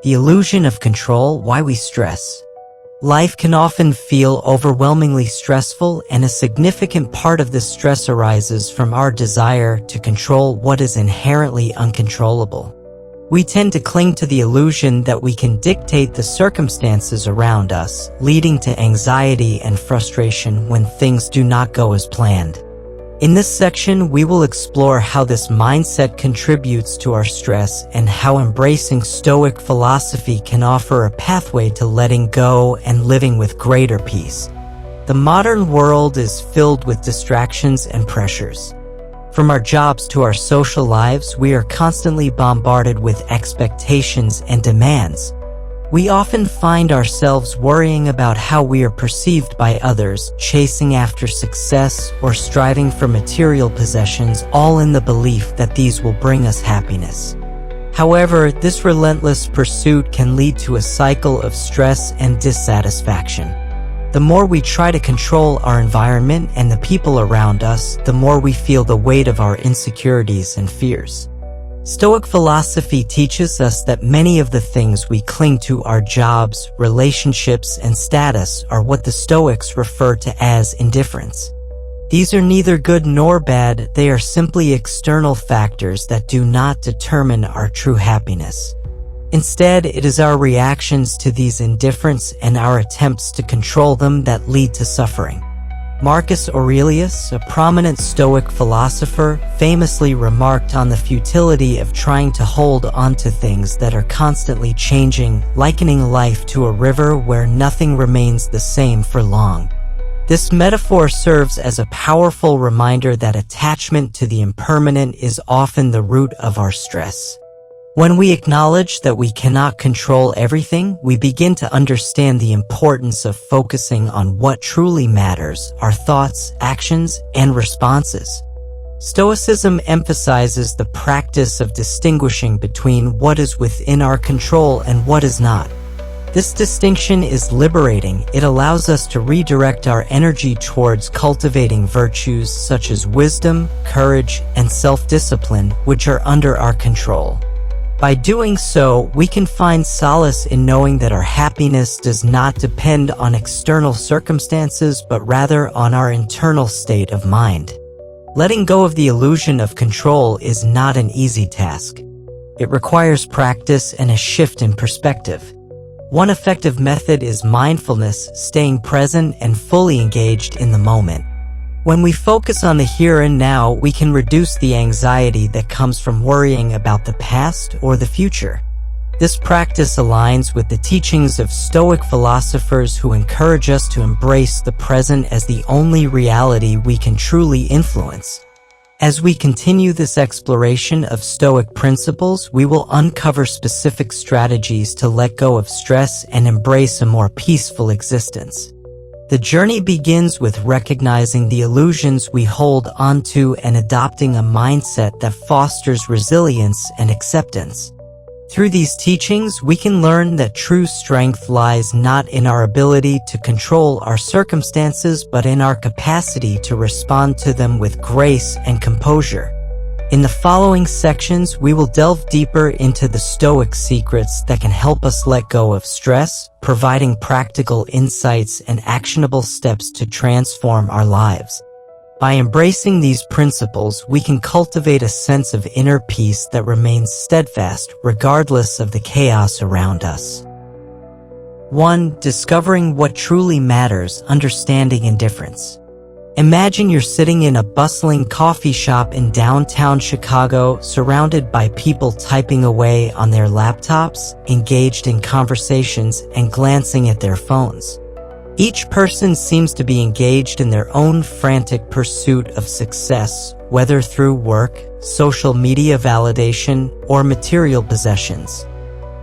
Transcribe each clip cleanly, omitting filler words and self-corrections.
The illusion of control, why we stress. Life can often feel overwhelmingly stressful, and a significant part of this stress arises from our desire to control what is inherently uncontrollable. We tend to cling to the illusion that we can dictate the circumstances around us, leading to anxiety and frustration when things do not go as planned. In this section, we will explore how this mindset contributes to our stress and how embracing Stoic philosophy can offer a pathway to letting go and living with greater peace. The modern world is filled with distractions and pressures. From our jobs to our social lives, we are constantly bombarded with expectations and demands. We often find ourselves worrying about how we are perceived by others, chasing after success, or striving for material possessions, all in the belief that these will bring us happiness. However, this relentless pursuit can lead to a cycle of stress and dissatisfaction. The more we try to control our environment and the people around us, the more we feel the weight of our insecurities and fears. Stoic philosophy teaches us that many of the things we cling to, our jobs, relationships, and status, are what the Stoics refer to as indifferents. These are neither good nor bad, they are simply external factors that do not determine our true happiness. Instead, it is our reactions to these indifferents and our attempts to control them that lead to suffering. Marcus Aurelius, a prominent Stoic philosopher, famously remarked on the futility of trying to hold on to things that are constantly changing, likening life to a river where nothing remains the same for long. This metaphor serves as a powerful reminder that attachment to the impermanent is often the root of our stress. When we acknowledge that we cannot control everything, we begin to understand the importance of focusing on what truly matters, our thoughts, actions, and responses. Stoicism emphasizes the practice of distinguishing between what is within our control and what is not. This distinction is liberating. It allows us to redirect our energy towards cultivating virtues such as wisdom, courage, and self-discipline, which are under our control. By doing so, we can find solace in knowing that our happiness does not depend on external circumstances, but rather on our internal state of mind. Letting go of the illusion of control is not an easy task. It requires practice and a shift in perspective. One effective method is mindfulness, staying present and fully engaged in the moment. When we focus on the here and now, we can reduce the anxiety that comes from worrying about the past or the future. This practice aligns with the teachings of Stoic philosophers who encourage us to embrace the present as the only reality we can truly influence. As we continue this exploration of Stoic principles, we will uncover specific strategies to let go of stress and embrace a more peaceful existence. The journey begins with recognizing the illusions we hold onto and adopting a mindset that fosters resilience and acceptance. Through these teachings, we can learn that true strength lies not in our ability to control our circumstances, but in our capacity to respond to them with grace and composure. In the following sections, we will delve deeper into the Stoic secrets that can help us let go of stress, providing practical insights and actionable steps to transform our lives. By embracing these principles, we can cultivate a sense of inner peace that remains steadfast regardless of the chaos around us. 1. Discovering what truly matters, understanding indifference. Imagine you're sitting in a bustling coffee shop in downtown Chicago, surrounded by people typing away on their laptops, engaged in conversations, and glancing at their phones. Each person seems to be engaged in their own frantic pursuit of success, whether through work, social media validation, or material possessions.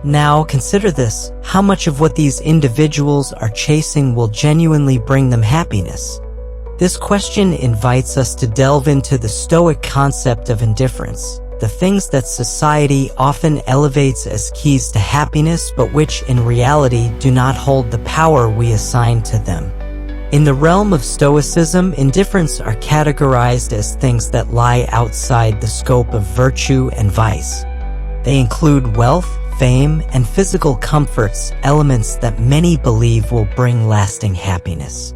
Now, consider this: how much of what these individuals are chasing will genuinely bring them happiness? This question invites us to delve into the Stoic concept of indifference, the things that society often elevates as keys to happiness but which in reality do not hold the power we assign to them. In the realm of Stoicism, indifferents are categorized as things that lie outside the scope of virtue and vice. They include wealth, fame, and physical comforts, elements that many believe will bring lasting happiness.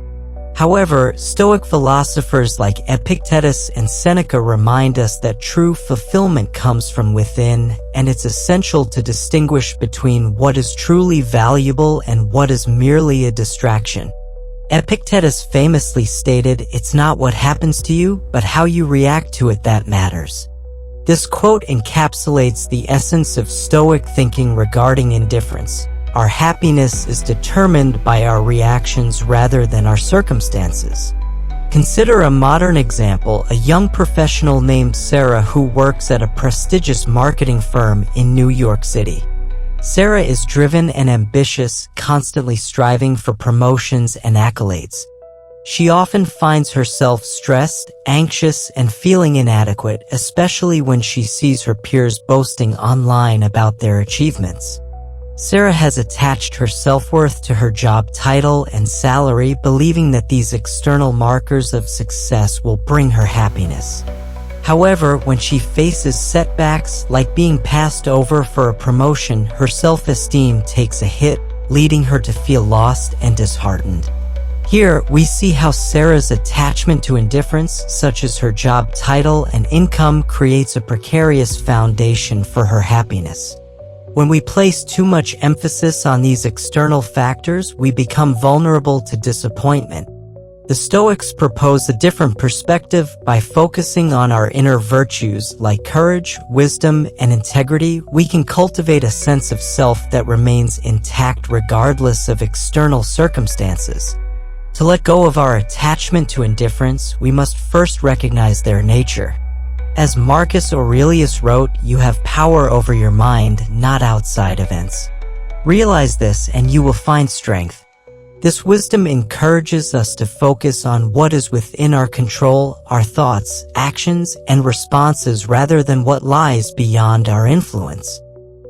However, Stoic philosophers like Epictetus and Seneca remind us that true fulfillment comes from within, and it's essential to distinguish between what is truly valuable and what is merely a distraction. Epictetus famously stated, "It's not what happens to you, but how you react to it that matters." This quote encapsulates the essence of Stoic thinking regarding indifference. Our happiness is determined by our reactions rather than our circumstances. Consider a modern example, a young professional named Sarah who works at a prestigious marketing firm in New York City. Sarah is driven and ambitious, constantly striving for promotions and accolades. She often finds herself stressed, anxious, and feeling inadequate, especially when she sees her peers boasting online about their achievements. Sarah has attached her self-worth to her job title and salary, believing that these external markers of success will bring her happiness. However, when she faces setbacks, like being passed over for a promotion, her self-esteem takes a hit, leading her to feel lost and disheartened. Here, we see how Sarah's attachment to indifference, such as her job title and income, creates a precarious foundation for her happiness. When we place too much emphasis on these external factors, we become vulnerable to disappointment. The Stoics propose a different perspective. By focusing on our inner virtues like courage, wisdom, and integrity, we can cultivate a sense of self that remains intact regardless of external circumstances. To let go of our attachment to indifference, we must first recognize their nature. As Marcus Aurelius wrote, "You have power over your mind, not outside events." Realize this and you will find strength. This wisdom encourages us to focus on what is within our control, our thoughts, actions, and responses rather than what lies beyond our influence.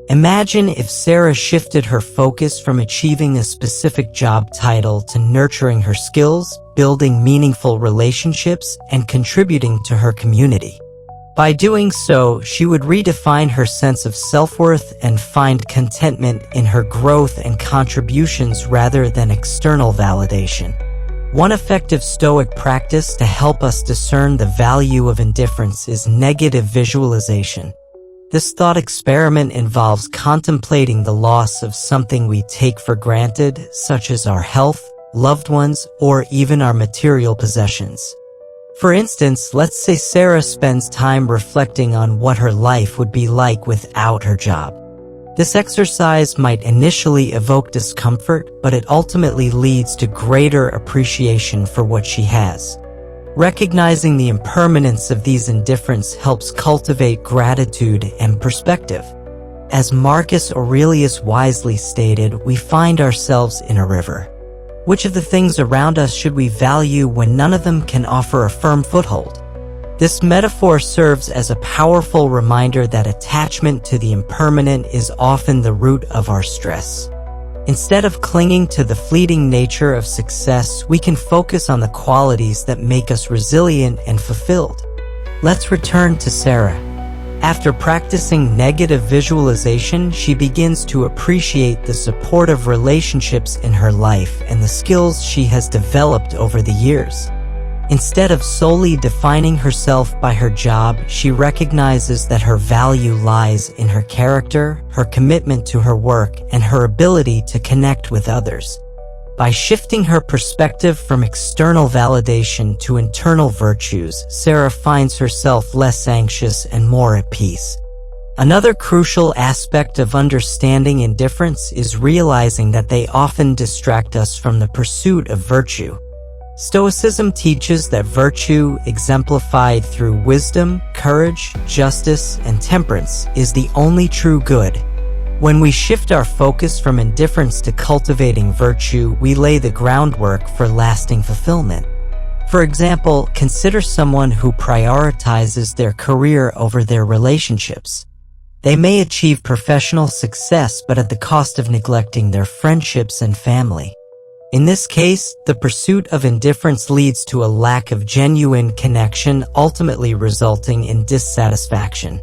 Imagine if Sarah shifted her focus from achieving a specific job title to nurturing her skills, building meaningful relationships, and contributing to her community. By doing so, she would redefine her sense of self-worth and find contentment in her growth and contributions rather than external validation. One effective Stoic practice to help us discern the value of indifference is negative visualization. This thought experiment involves contemplating the loss of something we take for granted, such as our health, loved ones, or even our material possessions. For instance, let's say Sarah spends time reflecting on what her life would be like without her job. This exercise might initially evoke discomfort, but it ultimately leads to greater appreciation for what she has. Recognizing the impermanence of these indifferents helps cultivate gratitude and perspective. As Marcus Aurelius wisely stated, we find ourselves in a river. Which of the things around us should we value when none of them can offer a firm foothold? This metaphor serves as a powerful reminder that attachment to the impermanent is often the root of our stress. Instead of clinging to the fleeting nature of success, we can focus on the qualities that make us resilient and fulfilled. Let's return to Sarah. After practicing negative visualization, she begins to appreciate the supportive relationships in her life and the skills she has developed over the years. Instead of solely defining herself by her job, she recognizes that her value lies in her character, her commitment to her work, and her ability to connect with others. By shifting her perspective from external validation to internal virtues, Sarah finds herself less anxious and more at peace. Another crucial aspect of understanding indifference is realizing that they often distract us from the pursuit of virtue. Stoicism teaches that virtue, exemplified through wisdom, courage, justice, and temperance, is the only true good. When we shift our focus from indifference to cultivating virtue, we lay the groundwork for lasting fulfillment. For example, consider someone who prioritizes their career over their relationships. They may achieve professional success, but at the cost of neglecting their friendships and family. In this case, the pursuit of indifference leads to a lack of genuine connection, ultimately resulting in dissatisfaction.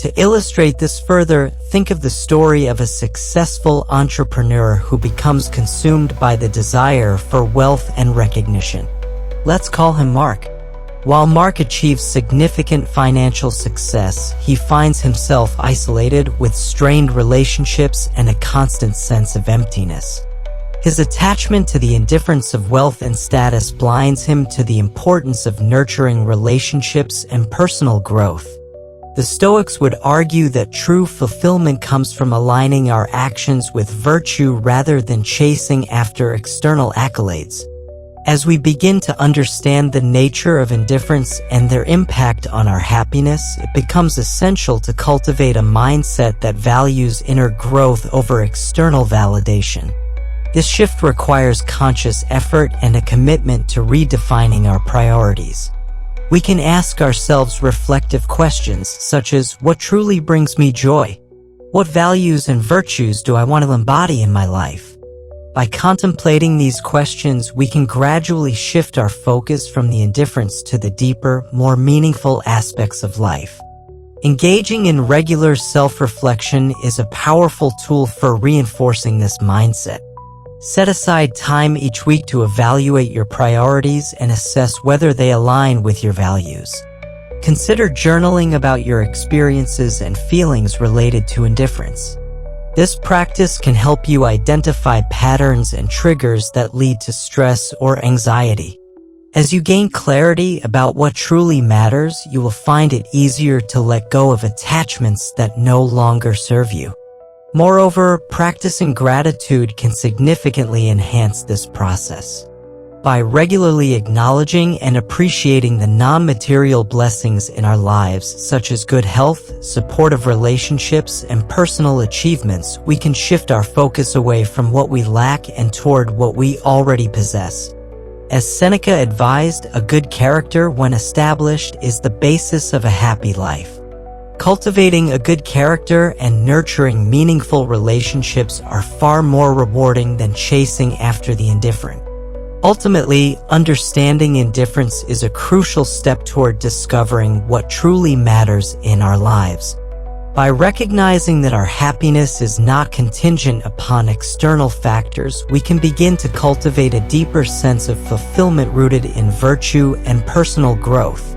To illustrate this further, think of the story of a successful entrepreneur who becomes consumed by the desire for wealth and recognition. Let's call him Mark. While Mark achieves significant financial success, he finds himself isolated with strained relationships and a constant sense of emptiness. His attachment to the indifference of wealth and status blinds him to the importance of nurturing relationships and personal growth. The Stoics would argue that true fulfillment comes from aligning our actions with virtue rather than chasing after external accolades. As we begin to understand the nature of indifference and their impact on our happiness, it becomes essential to cultivate a mindset that values inner growth over external validation. This shift requires conscious effort and a commitment to redefining our priorities. We can ask ourselves reflective questions such as, what truly brings me joy? What values and virtues do I want to embody in my life? By contemplating these questions, we can gradually shift our focus from the indifference to the deeper, more meaningful aspects of life. Engaging in regular self-reflection is a powerful tool for reinforcing this mindset. Set aside time each week to evaluate your priorities and assess whether they align with your values. Consider journaling about your experiences and feelings related to indifference. This practice can help you identify patterns and triggers that lead to stress or anxiety. As you gain clarity about what truly matters, you will find it easier to let go of attachments that no longer serve you. Moreover, practicing gratitude can significantly enhance this process. By regularly acknowledging and appreciating the non-material blessings in our lives, such as good health, supportive relationships, and personal achievements, we can shift our focus away from what we lack and toward what we already possess. As Seneca advised, a good character, when established, is the basis of a happy life. Cultivating a good character and nurturing meaningful relationships are far more rewarding than chasing after the indifferent. Ultimately, understanding indifference is a crucial step toward discovering what truly matters in our lives. By recognizing that our happiness is not contingent upon external factors, we can begin to cultivate a deeper sense of fulfillment rooted in virtue and personal growth.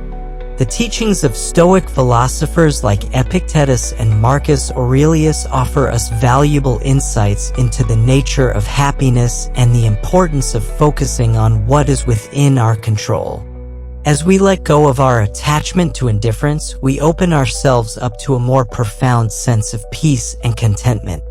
The teachings of Stoic philosophers like Epictetus and Marcus Aurelius offer us valuable insights into the nature of happiness and the importance of focusing on what is within our control. As we let go of our attachment to indifference, we open ourselves up to a more profound sense of peace and contentment.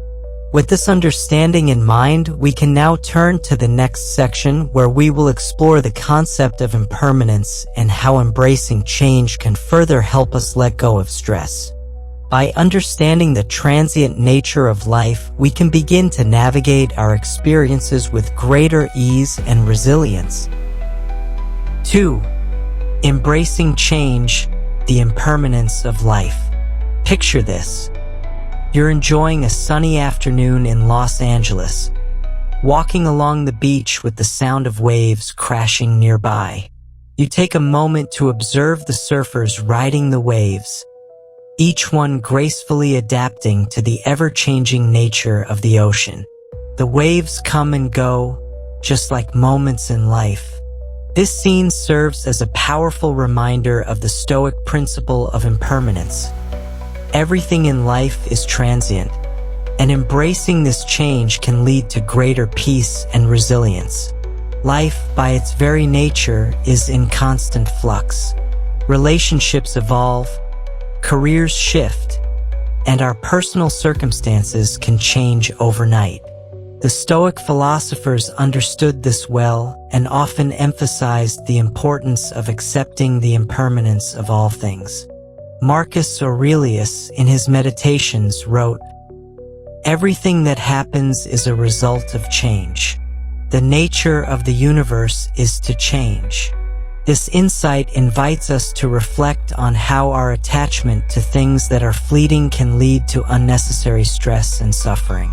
With this understanding in mind, we can now turn to the next section where we will explore the concept of impermanence and how embracing change can further help us let go of stress. By understanding the transient nature of life, we can begin to navigate our experiences with greater ease and resilience. 2. Embracing change, the impermanence of life. Picture this. You're enjoying a sunny afternoon in Los Angeles, walking along the beach with the sound of waves crashing nearby. You take a moment to observe the surfers riding the waves, each one gracefully adapting to the ever-changing nature of the ocean. The waves come and go, just like moments in life. This scene serves as a powerful reminder of the Stoic principle of impermanence. Everything in life is transient, and embracing this change can lead to greater peace and resilience. Life, by its very nature, is in constant flux. Relationships evolve, careers shift, and our personal circumstances can change overnight. The Stoic philosophers understood this well and often emphasized the importance of accepting the impermanence of all things. Marcus Aurelius, in his Meditations, wrote, "Everything that happens is a result of change. The nature of the universe is to change." This insight invites us to reflect on how our attachment to things that are fleeting can lead to unnecessary stress and suffering.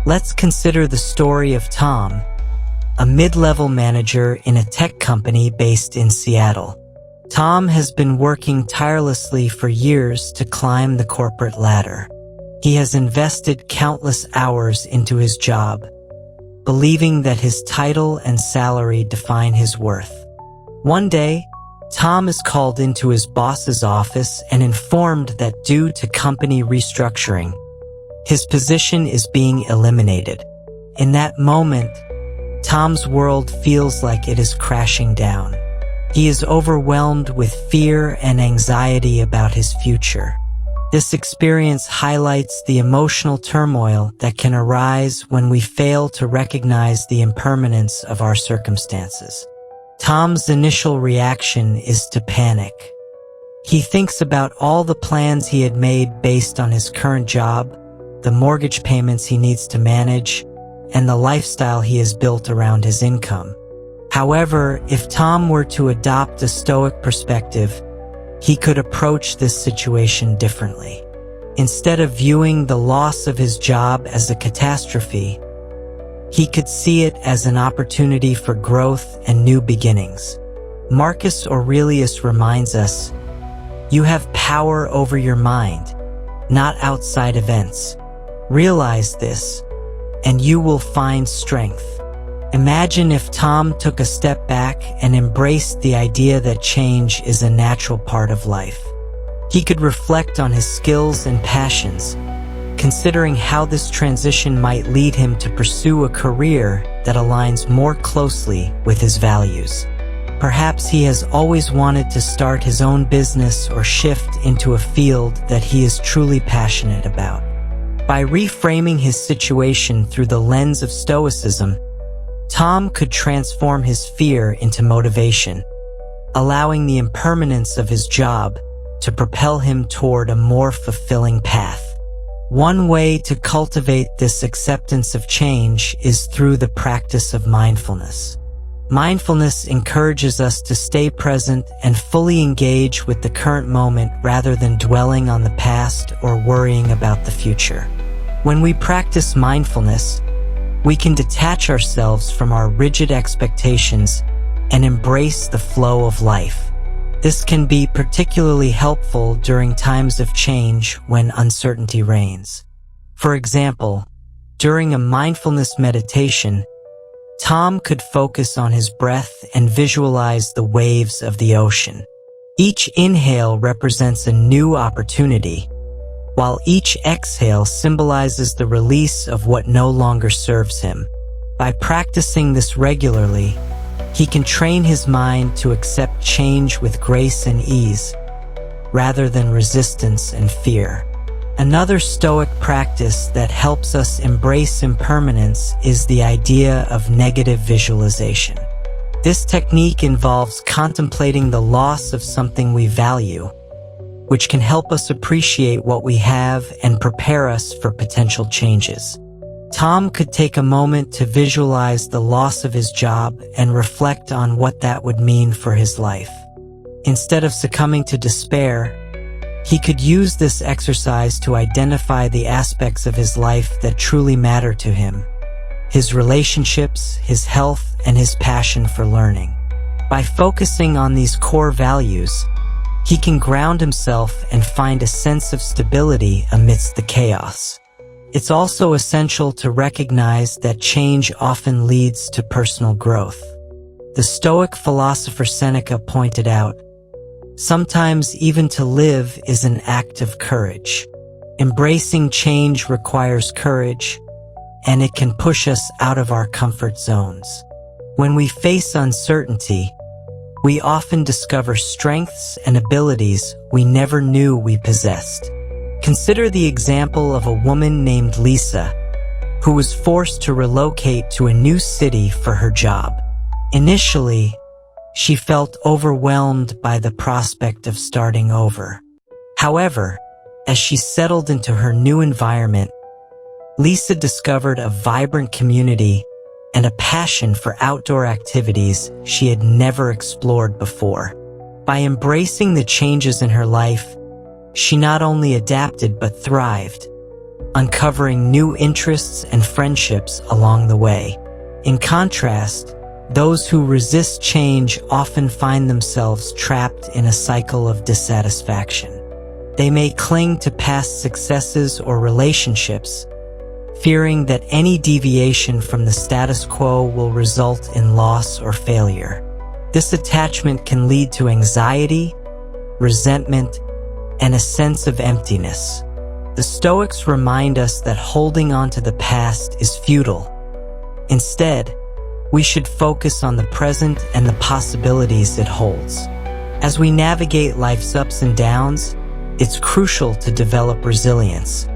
Let's consider the story of Tom, a mid-level manager in a tech company based in Seattle. Tom has been working tirelessly for years to climb the corporate ladder. He has invested countless hours into his job, believing that his title and salary define his worth. One day, Tom is called into his boss's office and informed that due to company restructuring, his position is being eliminated. In that moment, Tom's world feels like it is crashing down. He is overwhelmed with fear and anxiety about his future. This experience highlights the emotional turmoil that can arise when we fail to recognize the impermanence of our circumstances. Tom's initial reaction is to panic. He thinks about all the plans he had made based on his current job, the mortgage payments he needs to manage, and the lifestyle he has built around his income. However, if Tom were to adopt a Stoic perspective, he could approach this situation differently. Instead of viewing the loss of his job as a catastrophe, he could see it as an opportunity for growth and new beginnings. Marcus Aurelius reminds us, "You have power over your mind, not outside events. Realize this, and you will find strength." Imagine if Tom took a step back and embraced the idea that change is a natural part of life. He could reflect on his skills and passions, considering how this transition might lead him to pursue a career that aligns more closely with his values. Perhaps he has always wanted to start his own business or shift into a field that he is truly passionate about. By reframing his situation through the lens of Stoicism, Tom could transform his fear into motivation, allowing the impermanence of his job to propel him toward a more fulfilling path. One way to cultivate this acceptance of change is through the practice of mindfulness. Mindfulness encourages us to stay present and fully engage with the current moment rather than dwelling on the past or worrying about the future. When we practice mindfulness, we can detach ourselves from our rigid expectations and embrace the flow of life. This can be particularly helpful during times of change when uncertainty reigns. For example, during a mindfulness meditation, Tom could focus on his breath and visualize the waves of the ocean. Each inhale represents a new opportunity, while each exhale symbolizes the release of what no longer serves him. By practicing this regularly, he can train his mind to accept change with grace and ease, rather than resistance and fear. Another Stoic practice that helps us embrace impermanence is the idea of negative visualization. This technique involves contemplating the loss of something we value, which can help us appreciate what we have and prepare us for potential changes. Tom could take a moment to visualize the loss of his job and reflect on what that would mean for his life. Instead of succumbing to despair, he could use this exercise to identify the aspects of his life that truly matter to him: his relationships, his health, and his passion for learning. By focusing on these core values, he can ground himself and find a sense of stability amidst the chaos. It's also essential to recognize that change often leads to personal growth. The Stoic philosopher Seneca pointed out, "Sometimes even to live is an act of courage." Embracing change requires courage, and it can push us out of our comfort zones. When we face uncertainty, we often discover strengths and abilities we never knew we possessed. Consider the example of a woman named Lisa, who was forced to relocate to a new city for her job. Initially, she felt overwhelmed by the prospect of starting over. However, as she settled into her new environment, Lisa discovered a vibrant community and a passion for outdoor activities she had never explored before. By embracing the changes in her life, she not only adapted but thrived, uncovering new interests and friendships along the way. In contrast, Those who resist change often find themselves trapped in a cycle of dissatisfaction. They may cling to past successes or relationships, fearing that any deviation from the status quo will result in loss or failure. This attachment can lead to anxiety, resentment, and a sense of emptiness. The Stoics remind us that holding on to the past is futile. Instead, we should focus on the present and the possibilities it holds. As we navigate life's ups and downs, it's crucial to develop resilience,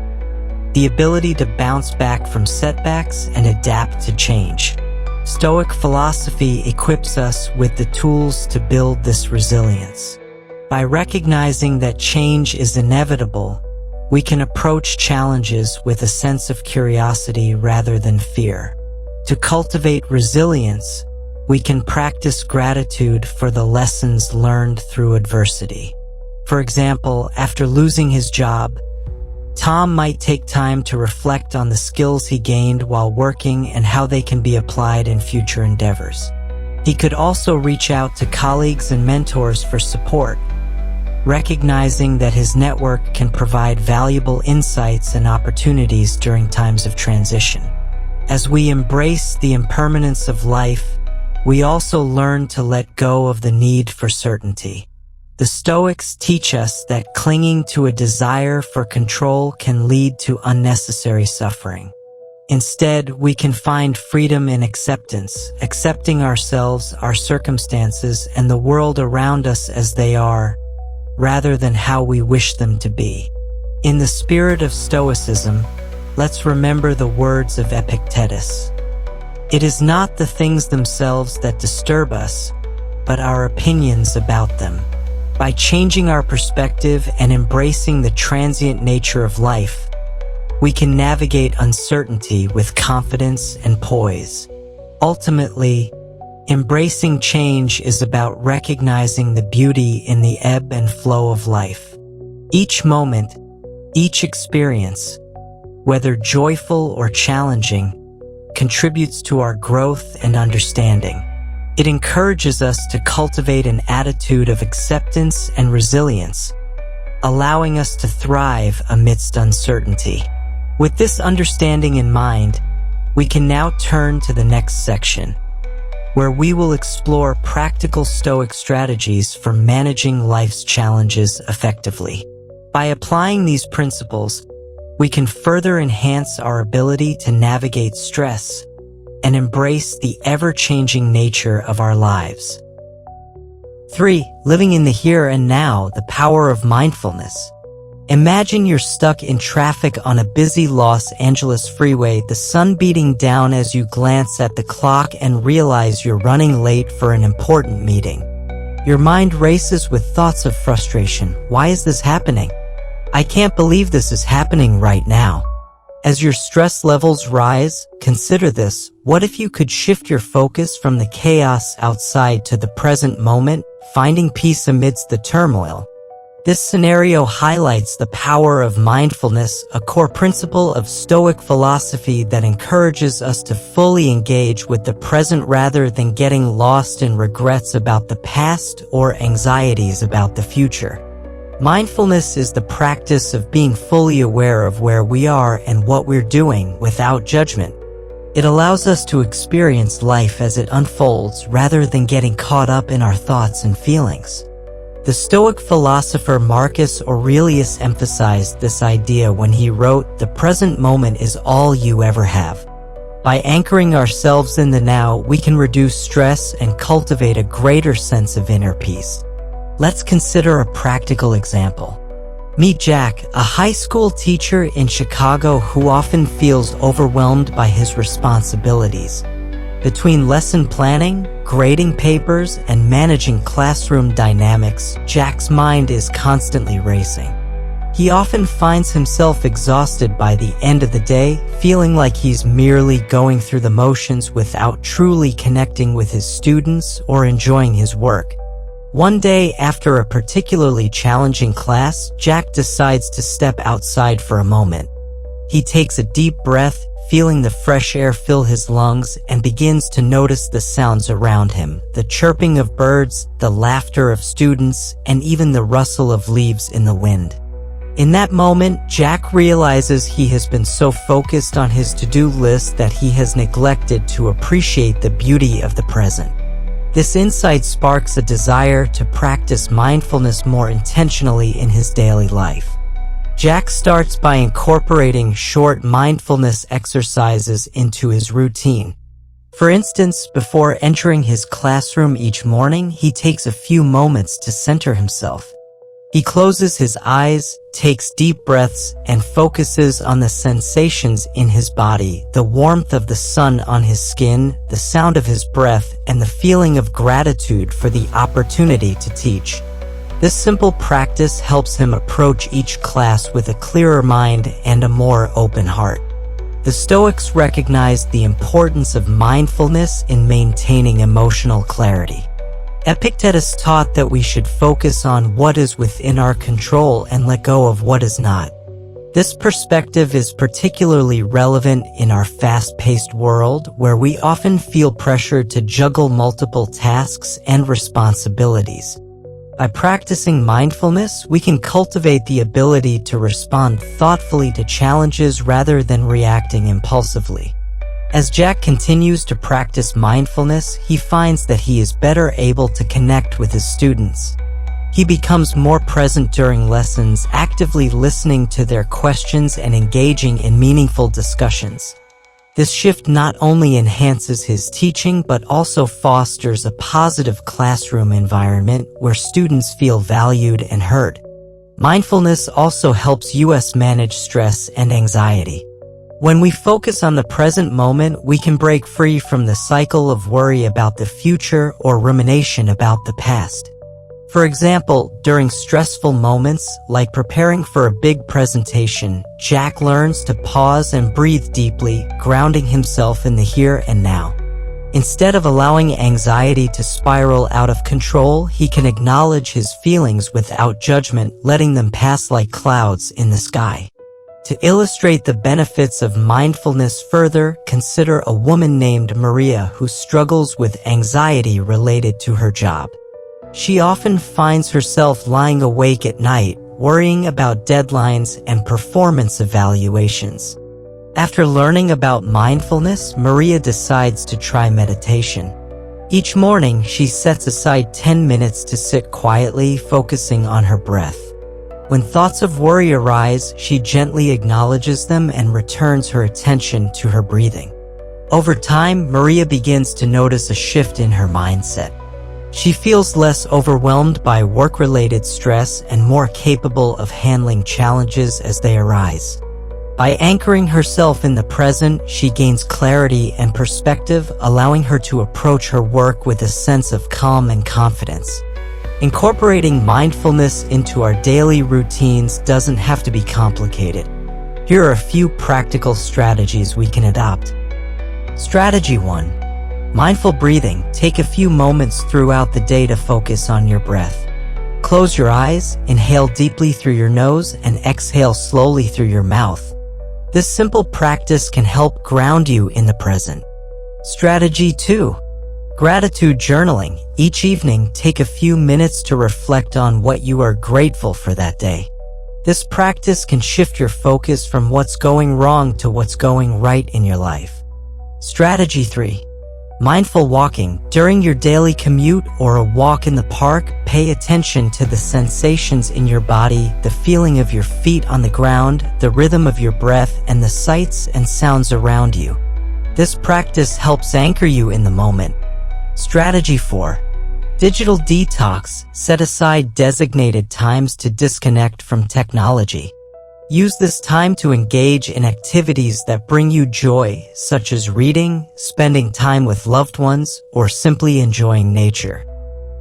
the ability to bounce back from setbacks and adapt to change. Stoic philosophy equips us with the tools to build this resilience. By recognizing that change is inevitable, we can approach challenges with a sense of curiosity rather than fear. To cultivate resilience, we can practice gratitude for the lessons learned through adversity. For example, after losing his job, Tom might take time to reflect on the skills he gained while working and how they can be applied in future endeavors. He could also reach out to colleagues and mentors for support, recognizing that his network can provide valuable insights and opportunities during times of transition. As we embrace the impermanence of life, we also learn to let go of the need for certainty. The Stoics teach us that clinging to a desire for control can lead to unnecessary suffering. Instead, we can find freedom in acceptance, accepting ourselves, our circumstances, and the world around us as they are, rather than how we wish them to be. In the spirit of Stoicism, let's remember the words of Epictetus. It is not the things themselves that disturb us, but our opinions about them. By changing our perspective and embracing the transient nature of life, we can navigate uncertainty with confidence and poise. Ultimately, embracing change is about recognizing the beauty in the ebb and flow of life. Each moment, each experience, whether joyful or challenging, contributes to our growth and understanding. It encourages us to cultivate an attitude of acceptance and resilience, allowing us to thrive amidst uncertainty. With this understanding in mind, we can now turn to the next section, where we will explore practical Stoic strategies for managing life's challenges effectively. By applying these principles, we can further enhance our ability to navigate stress and embrace the ever-changing nature of our lives. 3. Living in the here and now, the power of mindfulness. Imagine you're stuck in traffic on a busy Los Angeles freeway, the sun beating down as you glance at the clock and realize you're running late for an important meeting. Your mind races with thoughts of frustration. Why is this happening? I can't believe this is happening right now. As your stress levels rise, consider this. What if you could shift your focus from the chaos outside to the present moment, finding peace amidst the turmoil? This scenario highlights the power of mindfulness, a core principle of Stoic philosophy that encourages us to fully engage with the present rather than getting lost in regrets about the past or anxieties about the future. Mindfulness is the practice of being fully aware of where we are and what we're doing without judgment. It allows us to experience life as it unfolds rather than getting caught up in our thoughts and feelings. The Stoic philosopher Marcus Aurelius emphasized this idea when he wrote, "The present moment is all you ever have." By anchoring ourselves in the now, we can reduce stress and cultivate a greater sense of inner peace. Let's consider a practical example. Meet Jack, a high school teacher in Chicago who often feels overwhelmed by his responsibilities. Between lesson planning, grading papers, and managing classroom dynamics, Jack's mind is constantly racing. He often finds himself exhausted by the end of the day, feeling like he's merely going through the motions without truly connecting with his students or enjoying his work. One day, after a particularly challenging class, Jack decides to step outside for a moment. He takes a deep breath, feeling the fresh air fill his lungs, and begins to notice the sounds around him, the chirping of birds, the laughter of students, and even the rustle of leaves in the wind. In that moment, Jack realizes he has been so focused on his to-do list that he has neglected to appreciate the beauty of the present. This insight sparks a desire to practice mindfulness more intentionally in his daily life. Jack starts by incorporating short mindfulness exercises into his routine. For instance, before entering his classroom each morning, he takes a few moments to center himself. He closes his eyes, takes deep breaths, and focuses on the sensations in his body, the warmth of the sun on his skin, the sound of his breath, and the feeling of gratitude for the opportunity to teach. This simple practice helps him approach each class with a clearer mind and a more open heart. The Stoics recognized the importance of mindfulness in maintaining emotional clarity. Epictetus taught that we should focus on what is within our control and let go of what is not. This perspective is particularly relevant in our fast-paced world, where we often feel pressured to juggle multiple tasks and responsibilities. By practicing mindfulness, we can cultivate the ability to respond thoughtfully to challenges rather than reacting impulsively. As Jack continues to practice mindfulness, he finds that he is better able to connect with his students. He becomes more present during lessons, actively listening to their questions and engaging in meaningful discussions. This shift not only enhances his teaching but also fosters a positive classroom environment where students feel valued and heard. Mindfulness also helps us manage stress and anxiety. When we focus on the present moment, we can break free from the cycle of worry about the future or rumination about the past. For example, during stressful moments, like preparing for a big presentation, Jack learns to pause and breathe deeply, grounding himself in the here and now. Instead of allowing anxiety to spiral out of control, he can acknowledge his feelings without judgment, letting them pass like clouds in the sky. To illustrate the benefits of mindfulness further, consider a woman named Maria who struggles with anxiety related to her job. She often finds herself lying awake at night, worrying about deadlines and performance evaluations. After learning about mindfulness, Maria decides to try meditation. Each morning, she sets aside 10 minutes to sit quietly, focusing on her breath. When thoughts of worry arise, she gently acknowledges them and returns her attention to her breathing. Over time, Maria begins to notice a shift in her mindset. She feels less overwhelmed by work-related stress and more capable of handling challenges as they arise. By anchoring herself in the present, she gains clarity and perspective, allowing her to approach her work with a sense of calm and confidence. Incorporating mindfulness into our daily routines doesn't have to be complicated. Here are a few practical strategies we can adopt. Strategy 1. Mindful breathing. Take a few moments throughout the day to focus on your breath. Close your eyes, inhale deeply through your nose, and exhale slowly through your mouth. This simple practice can help ground you in the present. Strategy 2. Gratitude journaling. Each evening, take a few minutes to reflect on what you are grateful for that day. This practice can shift your focus from what's going wrong to what's going right in your life. Strategy 3. Mindful walking. During your daily commute or a walk in the park, pay attention to the sensations in your body, the feeling of your feet on the ground, the rhythm of your breath, and the sights and sounds around you. This practice helps anchor you in the moment. Strategy 4. Digital detox. Set aside designated times to disconnect from technology. Use this time to engage in activities that bring you joy, such as reading, spending time with loved ones, or simply enjoying nature.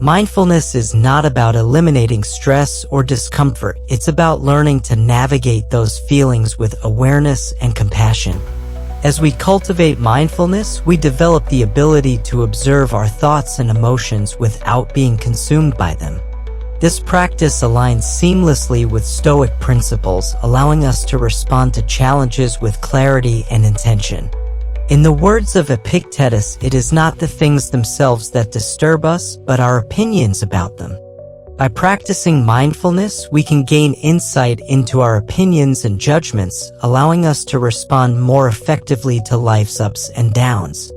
Mindfulness is not about eliminating stress or discomfort. It's about learning to navigate those feelings with awareness and compassion. As we cultivate mindfulness, we develop the ability to observe our thoughts and emotions without being consumed by them. This practice aligns seamlessly with Stoic principles, allowing us to respond to challenges with clarity and intention. In the words of Epictetus, it is not the things themselves that disturb us, but our opinions about them. By practicing mindfulness, we can gain insight into our opinions and judgments, allowing us to respond more effectively to life's ups and downs.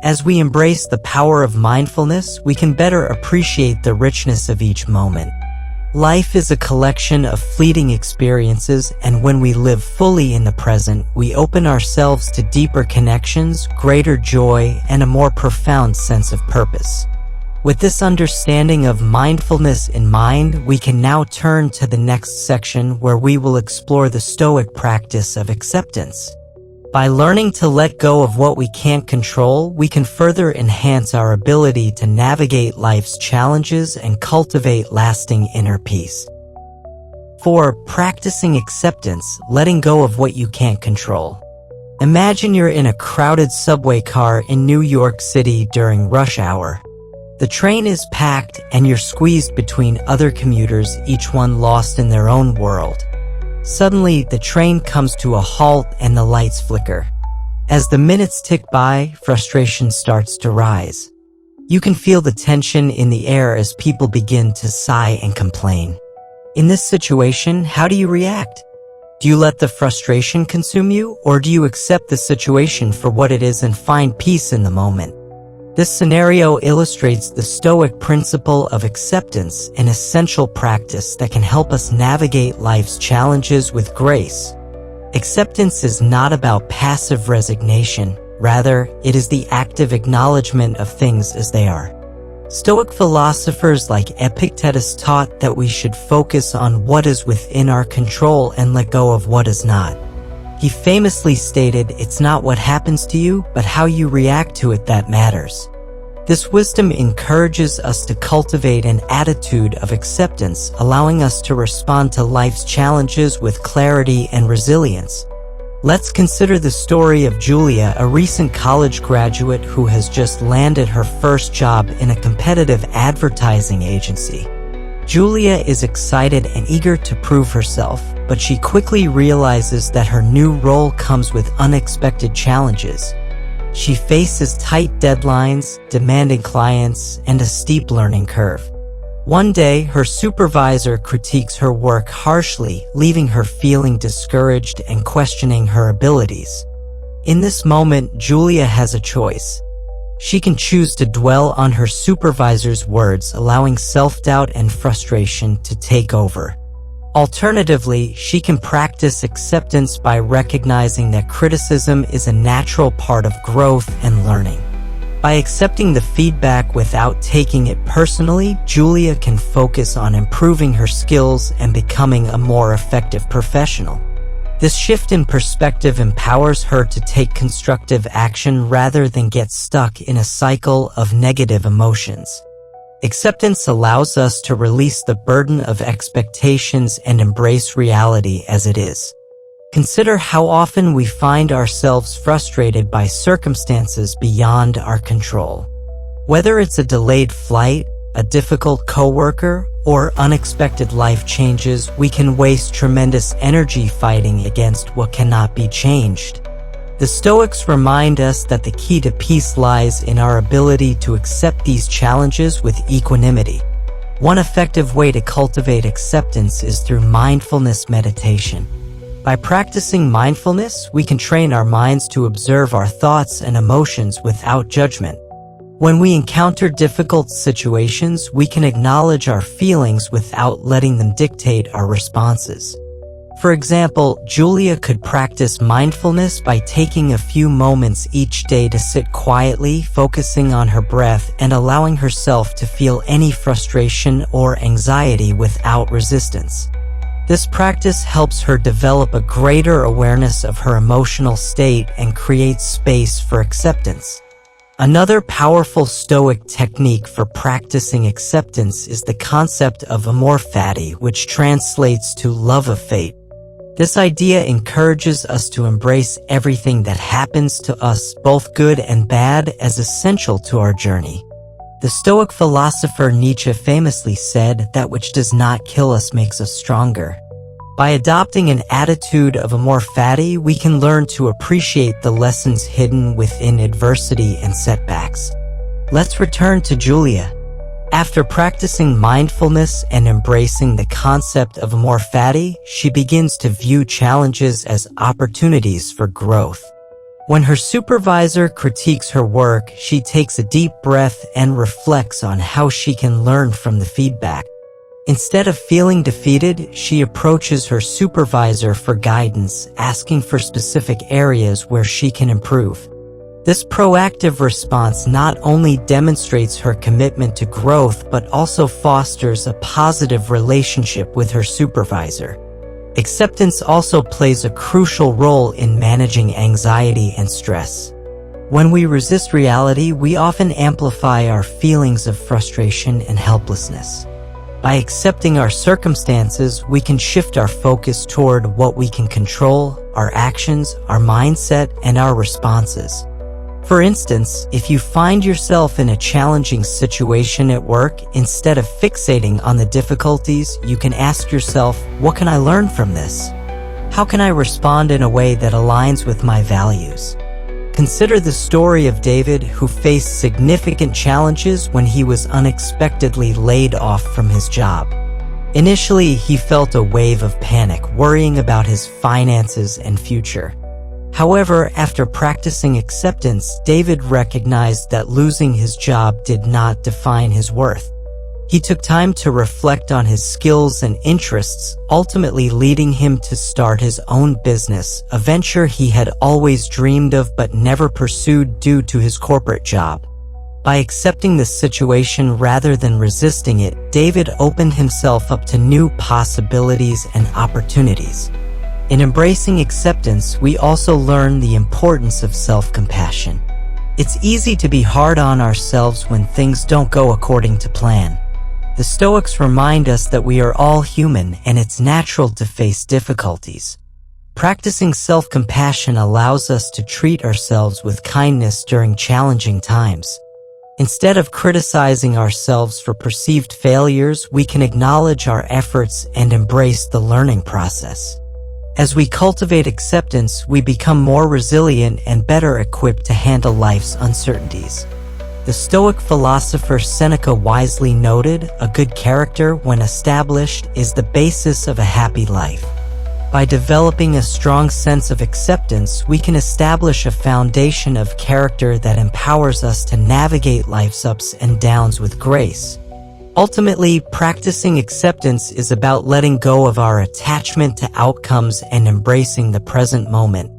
As we embrace the power of mindfulness, we can better appreciate the richness of each moment. Life is a collection of fleeting experiences, and when we live fully in the present, we open ourselves to deeper connections, greater joy, and a more profound sense of purpose. With this understanding of mindfulness in mind, we can now turn to the next section where we will explore the Stoic practice of acceptance. By learning to let go of what we can't control, we can further enhance our ability to navigate life's challenges and cultivate lasting inner peace. 4. Practicing acceptance, letting go of what you can't control. Imagine you're in a crowded subway car in New York City during rush hour. The train is packed and you're squeezed between other commuters, each one lost in their own world. Suddenly, the train comes to a halt and the lights flicker. As the minutes tick by, frustration starts to rise. You can feel the tension in the air as people begin to sigh and complain. In this situation, how do you react? Do you let the frustration consume you, or do you accept the situation for what it is and find peace in the moment? This scenario illustrates the Stoic principle of acceptance, an essential practice that can help us navigate life's challenges with grace. Acceptance is not about passive resignation. Rather, it is the active acknowledgement of things as they are. Stoic philosophers like Epictetus taught that we should focus on what is within our control and let go of what is not. He famously stated, "It's not what happens to you, but how you react to it that matters." This wisdom encourages us to cultivate an attitude of acceptance, allowing us to respond to life's challenges with clarity and resilience. Let's consider the story of Julia, a recent college graduate who has just landed her first job in a competitive advertising agency. Julia is excited and eager to prove herself, but she quickly realizes that her new role comes with unexpected challenges. She faces tight deadlines, demanding clients, and a steep learning curve. One day, her supervisor critiques her work harshly, leaving her feeling discouraged and questioning her abilities. In this moment, Julia has a choice. She can choose to dwell on her supervisor's words, allowing self-doubt and frustration to take over. Alternatively, she can practice acceptance by recognizing that criticism is a natural part of growth and learning. By accepting the feedback without taking it personally, Julia can focus on improving her skills and becoming a more effective professional. This shift in perspective empowers her to take constructive action rather than get stuck in a cycle of negative emotions. Acceptance allows us to release the burden of expectations and embrace reality as it is. Consider how often we find ourselves frustrated by circumstances beyond our control. Whether it's a delayed flight, a difficult coworker, or unexpected life changes, we can waste tremendous energy fighting against what cannot be changed. The Stoics remind us that the key to peace lies in our ability to accept these challenges with equanimity. One effective way to cultivate acceptance is through mindfulness meditation. By practicing mindfulness, we can train our minds to observe our thoughts and emotions without judgment. When we encounter difficult situations, we can acknowledge our feelings without letting them dictate our responses. For example, Julia could practice mindfulness by taking a few moments each day to sit quietly, focusing on her breath and allowing herself to feel any frustration or anxiety without resistance. This practice helps her develop a greater awareness of her emotional state and creates space for acceptance. Another powerful Stoic technique for practicing acceptance is the concept of amor fati, which translates to love of fate. This idea encourages us to embrace everything that happens to us, both good and bad, as essential to our journey. The Stoic philosopher Nietzsche famously said, "That which does not kill us makes us stronger." By adopting an attitude of amor fati, we can learn to appreciate the lessons hidden within adversity and setbacks. Let's return to Julia. After practicing mindfulness and embracing the concept of amor fati, she begins to view challenges as opportunities for growth. When her supervisor critiques her work, she takes a deep breath and reflects on how she can learn from the feedback. Instead of feeling defeated, she approaches her supervisor for guidance, asking for specific areas where she can improve. This proactive response not only demonstrates her commitment to growth but also fosters a positive relationship with her supervisor. Acceptance also plays a crucial role in managing anxiety and stress. When we resist reality, we often amplify our feelings of frustration and helplessness. By accepting our circumstances, we can shift our focus toward what we can control: our actions, our mindset, and our responses. For instance, if you find yourself in a challenging situation at work, instead of fixating on the difficulties, you can ask yourself, what can I learn from this? How can I respond in a way that aligns with my values? Consider the story of David, who faced significant challenges when he was unexpectedly laid off from his job. Initially, he felt a wave of panic, worrying about his finances and future. However, after practicing acceptance, David recognized that losing his job did not define his worth. He took time to reflect on his skills and interests, ultimately leading him to start his own business, a venture he had always dreamed of but never pursued due to his corporate job. By accepting the situation rather than resisting it, David opened himself up to new possibilities and opportunities. In embracing acceptance, we also learn the importance of self-compassion. It's easy to be hard on ourselves when things don't go according to plan. The Stoics remind us that we are all human and it's natural to face difficulties. Practicing self-compassion allows us to treat ourselves with kindness during challenging times. Instead of criticizing ourselves for perceived failures, we can acknowledge our efforts and embrace the learning process. As we cultivate acceptance, we become more resilient and better equipped to handle life's uncertainties. The Stoic philosopher Seneca wisely noted, "A good character, when established, is the basis of a happy life." By developing a strong sense of acceptance, we can establish a foundation of character that empowers us to navigate life's ups and downs with grace. Ultimately, practicing acceptance is about letting go of our attachment to outcomes and embracing the present moment.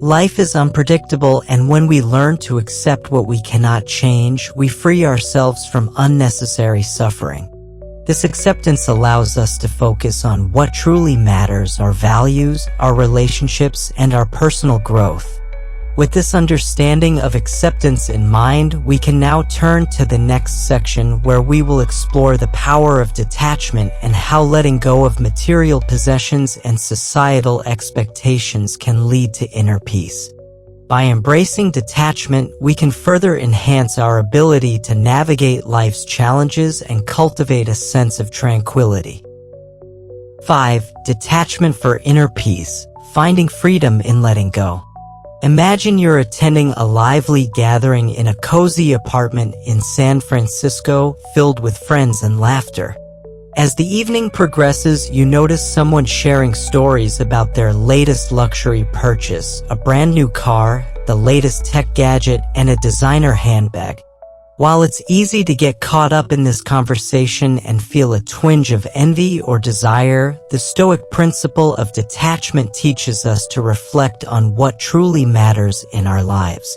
Life is unpredictable, and when we learn to accept what we cannot change, we free ourselves from unnecessary suffering. This acceptance allows us to focus on what truly matters: our values, our relationships, and our personal growth. With this understanding of acceptance in mind, we can now turn to the next section, where we will explore the power of detachment and how letting go of material possessions and societal expectations can lead to inner peace. By embracing detachment, we can further enhance our ability to navigate life's challenges and cultivate a sense of tranquility. 5. Detachment for inner peace, finding freedom in letting go. Imagine you're attending a lively gathering in a cozy apartment in San Francisco, filled with friends and laughter. As the evening progresses, you notice someone sharing stories about their latest luxury purchase: a brand new car, the latest tech gadget, and a designer handbag. While it's easy to get caught up in this conversation and feel a twinge of envy or desire, the Stoic principle of detachment teaches us to reflect on what truly matters in our lives.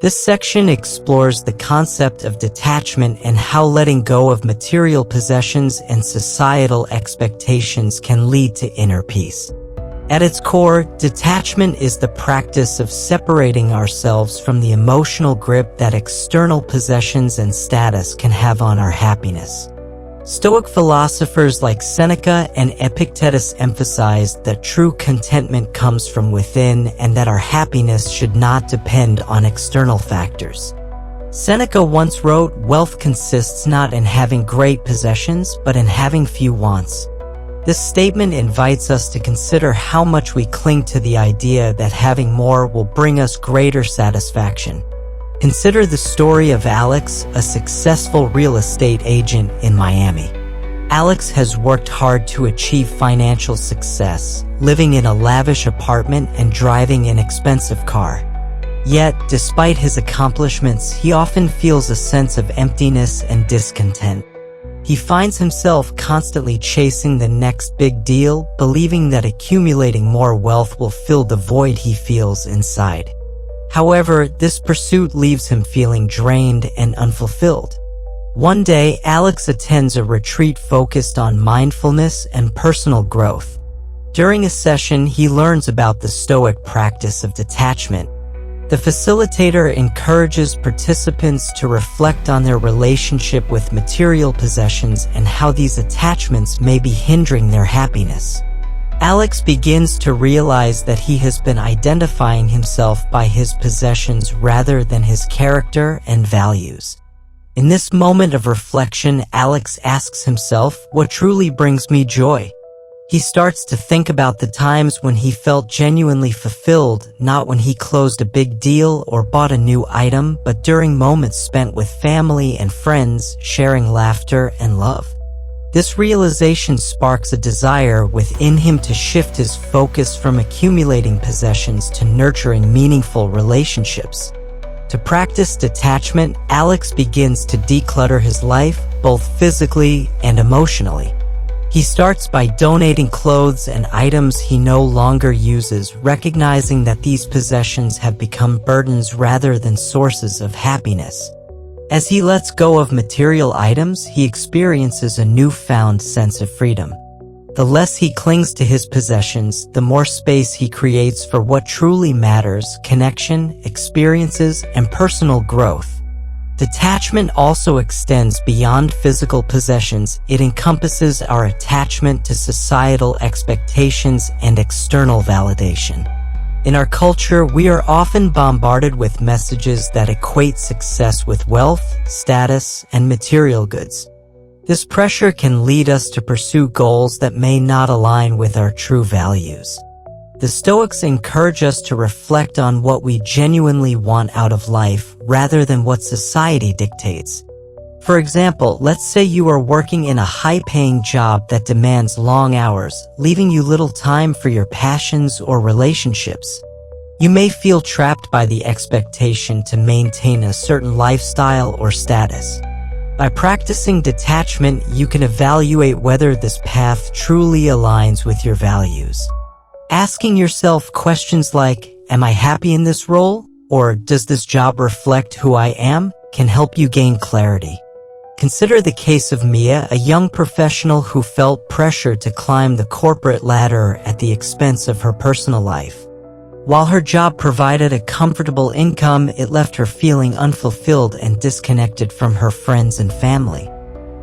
This section explores the concept of detachment and how letting go of material possessions and societal expectations can lead to inner peace. At its core, detachment is the practice of separating ourselves from the emotional grip that external possessions and status can have on our happiness. Stoic philosophers like Seneca and Epictetus emphasized that true contentment comes from within and that our happiness should not depend on external factors. Seneca once wrote, "Wealth consists not in having great possessions, but in having few wants." This statement invites us to consider how much we cling to the idea that having more will bring us greater satisfaction. Consider the story of Alex, a successful real estate agent in Miami. Alex has worked hard to achieve financial success, living in a lavish apartment and driving an expensive car. Yet, despite his accomplishments, he often feels a sense of emptiness and discontent. He finds himself constantly chasing the next big deal, believing that accumulating more wealth will fill the void he feels inside. However, this pursuit leaves him feeling drained and unfulfilled. One day, Alex attends a retreat focused on mindfulness and personal growth. During a session, he learns about the Stoic practice of detachment. The facilitator encourages participants to reflect on their relationship with material possessions and how these attachments may be hindering their happiness. Alex begins to realize that he has been identifying himself by his possessions rather than his character and values. In this moment of reflection, Alex asks himself, "What truly brings me joy?" He starts to think about the times when he felt genuinely fulfilled, not when he closed a big deal or bought a new item, but during moments spent with family and friends, sharing laughter and love. This realization sparks a desire within him to shift his focus from accumulating possessions to nurturing meaningful relationships. To practice detachment, Alex begins to declutter his life, both physically and emotionally. He starts by donating clothes and items he no longer uses, recognizing that these possessions have become burdens rather than sources of happiness. As he lets go of material items, he experiences a newfound sense of freedom. The less he clings to his possessions, the more space he creates for what truly matters: connection, experiences, and personal growth. Detachment also extends beyond physical possessions. It encompasses our attachment to societal expectations and external validation. In our culture, we are often bombarded with messages that equate success with wealth, status, and material goods. This pressure can lead us to pursue goals that may not align with our true values. The Stoics encourage us to reflect on what we genuinely want out of life, rather than what society dictates. For example, let's say you are working in a high-paying job that demands long hours, leaving you little time for your passions or relationships. You may feel trapped by the expectation to maintain a certain lifestyle or status. By practicing detachment, you can evaluate whether this path truly aligns with your values. Asking yourself questions like, "Am I happy in this role?" or "Does this job reflect who I am?" can help you gain clarity. Consider the case of Mia, a young professional who felt pressured to climb the corporate ladder at the expense of her personal life. While her job provided a comfortable income, it left her feeling unfulfilled and disconnected from her friends and family.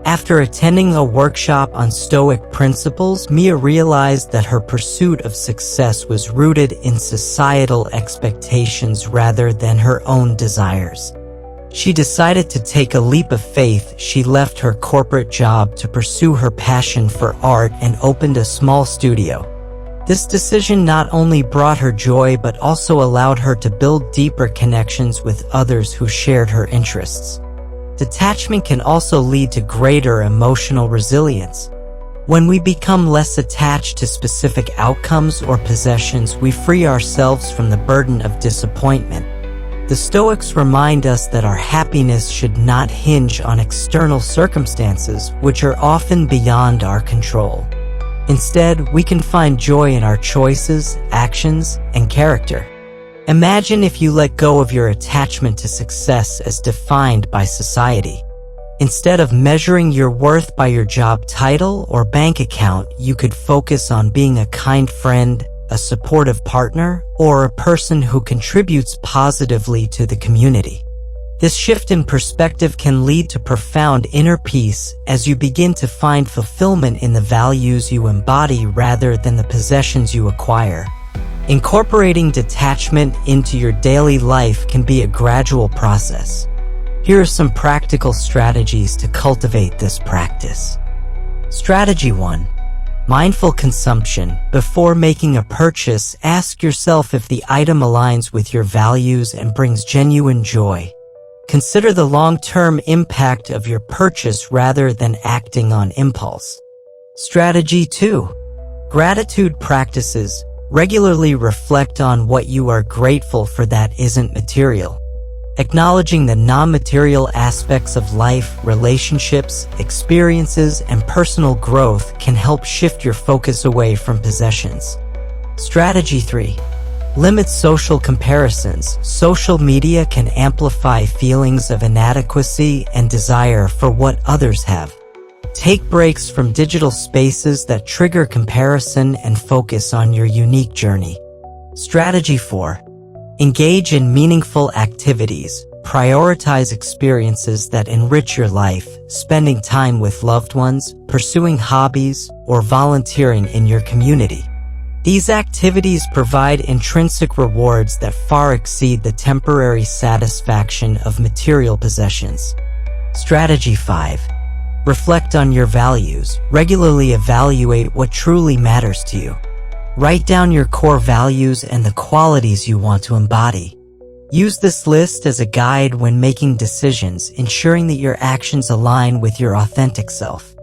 After attending a workshop on Stoic principles, Mia realized that her pursuit of success was rooted in societal expectations rather than her own desires. She decided to take a leap of faith. She left her corporate job to pursue her passion for art and opened a small studio. This decision not only brought her joy but also allowed her to build deeper connections with others who shared her interests. Detachment can also lead to greater emotional resilience. When we become less attached to specific outcomes or possessions, we free ourselves from the burden of disappointment. The Stoics remind us that our happiness should not hinge on external circumstances, which are often beyond our control. Instead, we can find joy in our choices, actions, and character. Imagine if you let go of your attachment to success as defined by society. Instead of measuring your worth by your job title or bank account, you could focus on being a kind friend, a supportive partner, or a person who contributes positively to the community. This shift in perspective can lead to profound inner peace as you begin to find fulfillment in the values you embody rather than the possessions you acquire. Incorporating detachment into your daily life can be a gradual process. Here are some practical strategies to cultivate this practice. Strategy 1. Mindful consumption. Before making a purchase, ask yourself if the item aligns with your values and brings genuine joy. Consider the long-term impact of your purchase rather than acting on impulse. Strategy 2. Gratitude practices. Regularly reflect on what you are grateful for that isn't material. Acknowledging the non-material aspects of life, relationships, experiences, and personal growth can help shift your focus away from possessions. Strategy 3. Limit social comparisons. Social media can amplify feelings of inadequacy and desire for what others have. Take breaks from digital spaces that trigger comparison and focus on your unique journey. Strategy 4. Engage in meaningful activities. Prioritize experiences that enrich your life, spending time with loved ones, pursuing hobbies, or volunteering in your community. These activities provide intrinsic rewards that far exceed the temporary satisfaction of material possessions. Strategy 5. Reflect on your values. Regularly evaluate what truly matters to you. Write down your core values and the qualities you want to embody. Use this list as a guide when making decisions, ensuring that your actions align with your authentic self.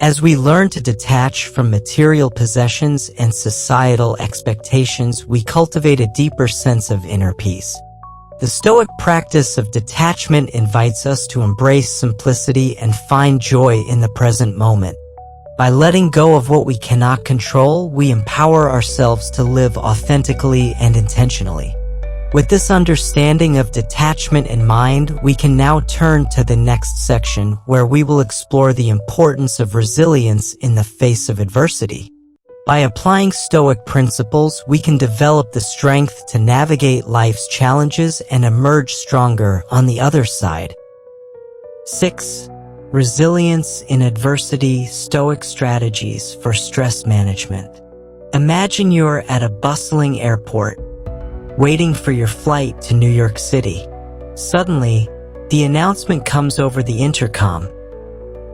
As we learn to detach from material possessions and societal expectations, we cultivate a deeper sense of inner peace. The Stoic practice of detachment invites us to embrace simplicity and find joy in the present moment. By letting go of what we cannot control, we empower ourselves to live authentically and intentionally. With this understanding of detachment in mind, we can now turn to the next section, where we will explore the importance of resilience in the face of adversity. By applying Stoic principles, we can develop the strength to navigate life's challenges and emerge stronger on the other side. 6. Resilience in adversity. Stoic strategies for stress management. Imagine you're at a bustling airport, waiting for your flight to New York City. Suddenly, the announcement comes over the intercom.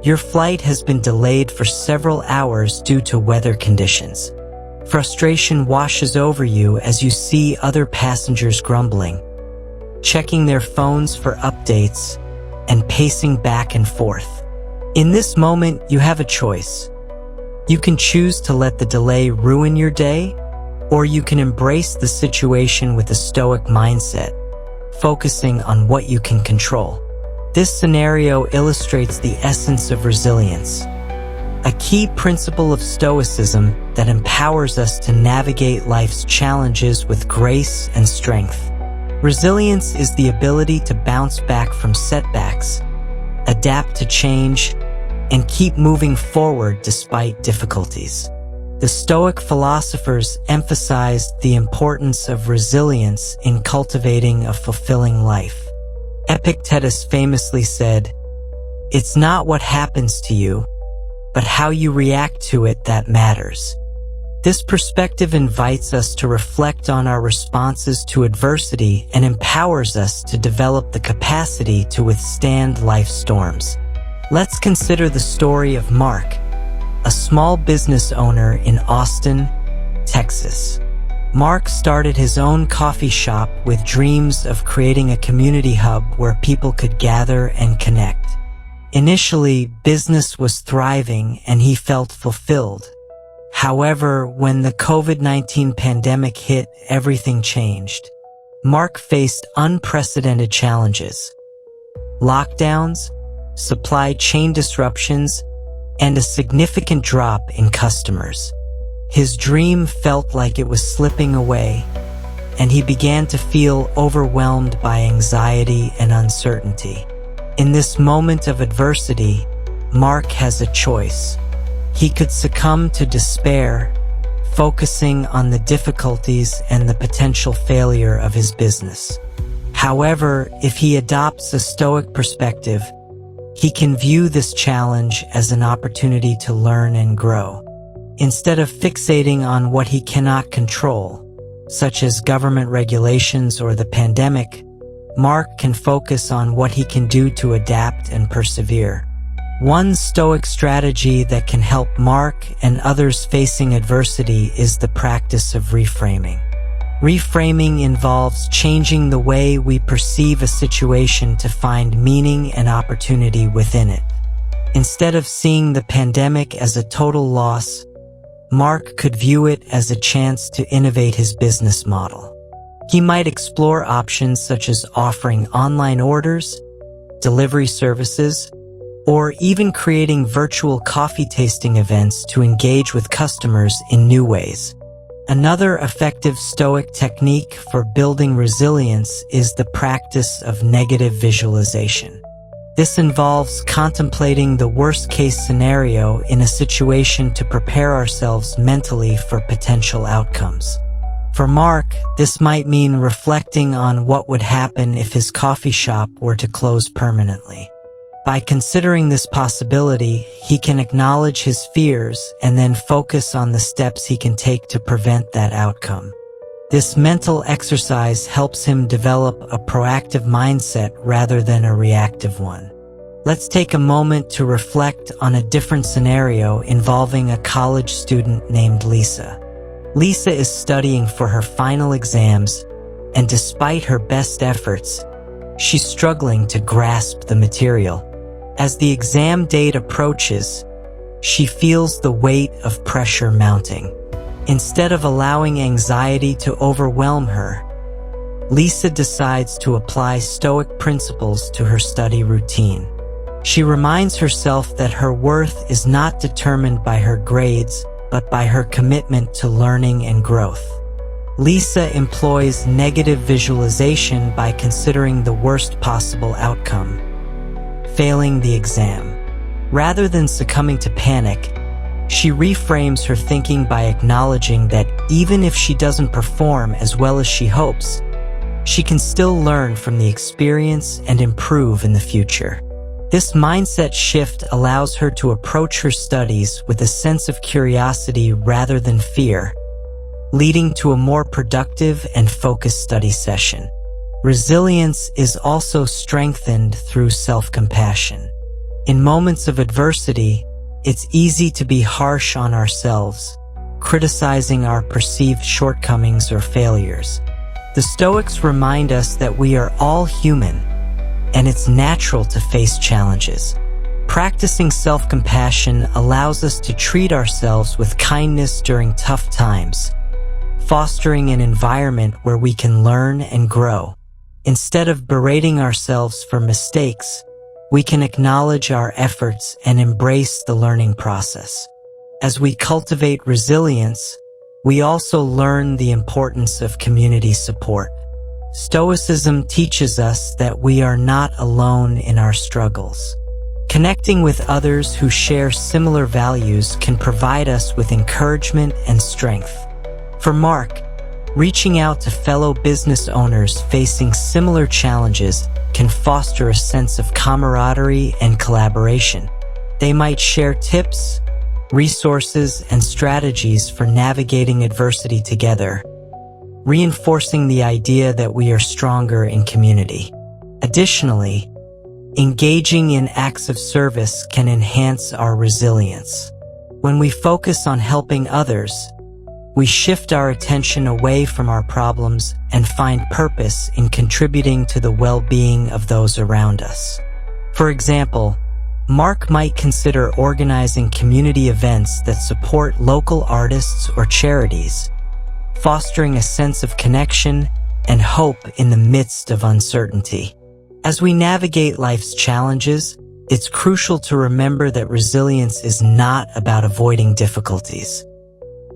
Your flight has been delayed for several hours due to weather conditions. Frustration washes over you as you see other passengers grumbling, checking their phones for updates, and pacing back and forth. In this moment, you have a choice. You can choose to let the delay ruin your day, or you can embrace the situation with a Stoic mindset, focusing on what you can control. This scenario illustrates the essence of resilience, a key principle of Stoicism that empowers us to navigate life's challenges with grace and strength. Resilience is the ability to bounce back from setbacks, adapt to change, and keep moving forward despite difficulties. The Stoic philosophers emphasized the importance of resilience in cultivating a fulfilling life. Epictetus famously said, "It's not what happens to you, but how you react to it that matters." This perspective invites us to reflect on our responses to adversity and empowers us to develop the capacity to withstand life's storms. Let's consider the story of Mark, a small business owner in Austin, Texas. Mark started his own coffee shop with dreams of creating a community hub where people could gather and connect. Initially, business was thriving and he felt fulfilled. However, when the COVID-19 pandemic hit, everything changed. Mark faced unprecedented challenges: lockdowns, supply chain disruptions, and a significant drop in customers. His dream felt like it was slipping away, and he began to feel overwhelmed by anxiety and uncertainty. In this moment of adversity, Mark has a choice. He could succumb to despair, focusing on the difficulties and the potential failure of his business. However, if he adopts a Stoic perspective, he can view this challenge as an opportunity to learn and grow. Instead of fixating on what he cannot control, such as government regulations or the pandemic, Mark can focus on what he can do to adapt and persevere. One Stoic strategy that can help Mark and others facing adversity is the practice of reframing. Reframing involves changing the way we perceive a situation to find meaning and opportunity within it. Instead of seeing the pandemic as a total loss, Mark could view it as a chance to innovate his business model. He might explore options such as offering online orders, delivery services, or even creating virtual coffee tasting events to engage with customers in new ways. Another effective Stoic technique for building resilience is the practice of negative visualization. This involves contemplating the worst-case scenario in a situation to prepare ourselves mentally for potential outcomes. For Mark, this might mean reflecting on what would happen if his coffee shop were to close permanently. By considering this possibility, he can acknowledge his fears and then focus on the steps he can take to prevent that outcome. This mental exercise helps him develop a proactive mindset rather than a reactive one. Let's take a moment to reflect on a different scenario involving a college student named Lisa. Lisa is studying for her final exams, and despite her best efforts, she's struggling to grasp the material. As the exam date approaches, she feels the weight of pressure mounting. Instead of allowing anxiety to overwhelm her, Lisa decides to apply Stoic principles to her study routine. She reminds herself that her worth is not determined by her grades, but by her commitment to learning and growth. Lisa employs negative visualization by considering the worst possible outcome, failing the exam. Rather than succumbing to panic, she reframes her thinking by acknowledging that even if she doesn't perform as well as she hopes, she can still learn from the experience and improve in the future. This mindset shift allows her to approach her studies with a sense of curiosity rather than fear, leading to a more productive and focused study session. Resilience is also strengthened through self-compassion. In moments of adversity, it's easy to be harsh on ourselves, criticizing our perceived shortcomings or failures. The Stoics remind us that we are all human, and it's natural to face challenges. Practicing self-compassion allows us to treat ourselves with kindness during tough times, fostering an environment where we can learn and grow. Instead of berating ourselves for mistakes, we can acknowledge our efforts and embrace the learning process. As we cultivate resilience, we also learn the importance of community support. Stoicism teaches us that we are not alone in our struggles. Connecting with others who share similar values can provide us with encouragement and strength. For Mark, reaching out to fellow business owners facing similar challenges can foster a sense of camaraderie and collaboration. They might share tips, resources, and strategies for navigating adversity together, reinforcing the idea that we are stronger in community. Additionally, engaging in acts of service can enhance our resilience. When we focus on helping others, we shift our attention away from our problems and find purpose in contributing to the well-being of those around us. For example, Mark might consider organizing community events that support local artists or charities, fostering a sense of connection and hope in the midst of uncertainty. As we navigate life's challenges, it's crucial to remember that resilience is not about avoiding difficulties.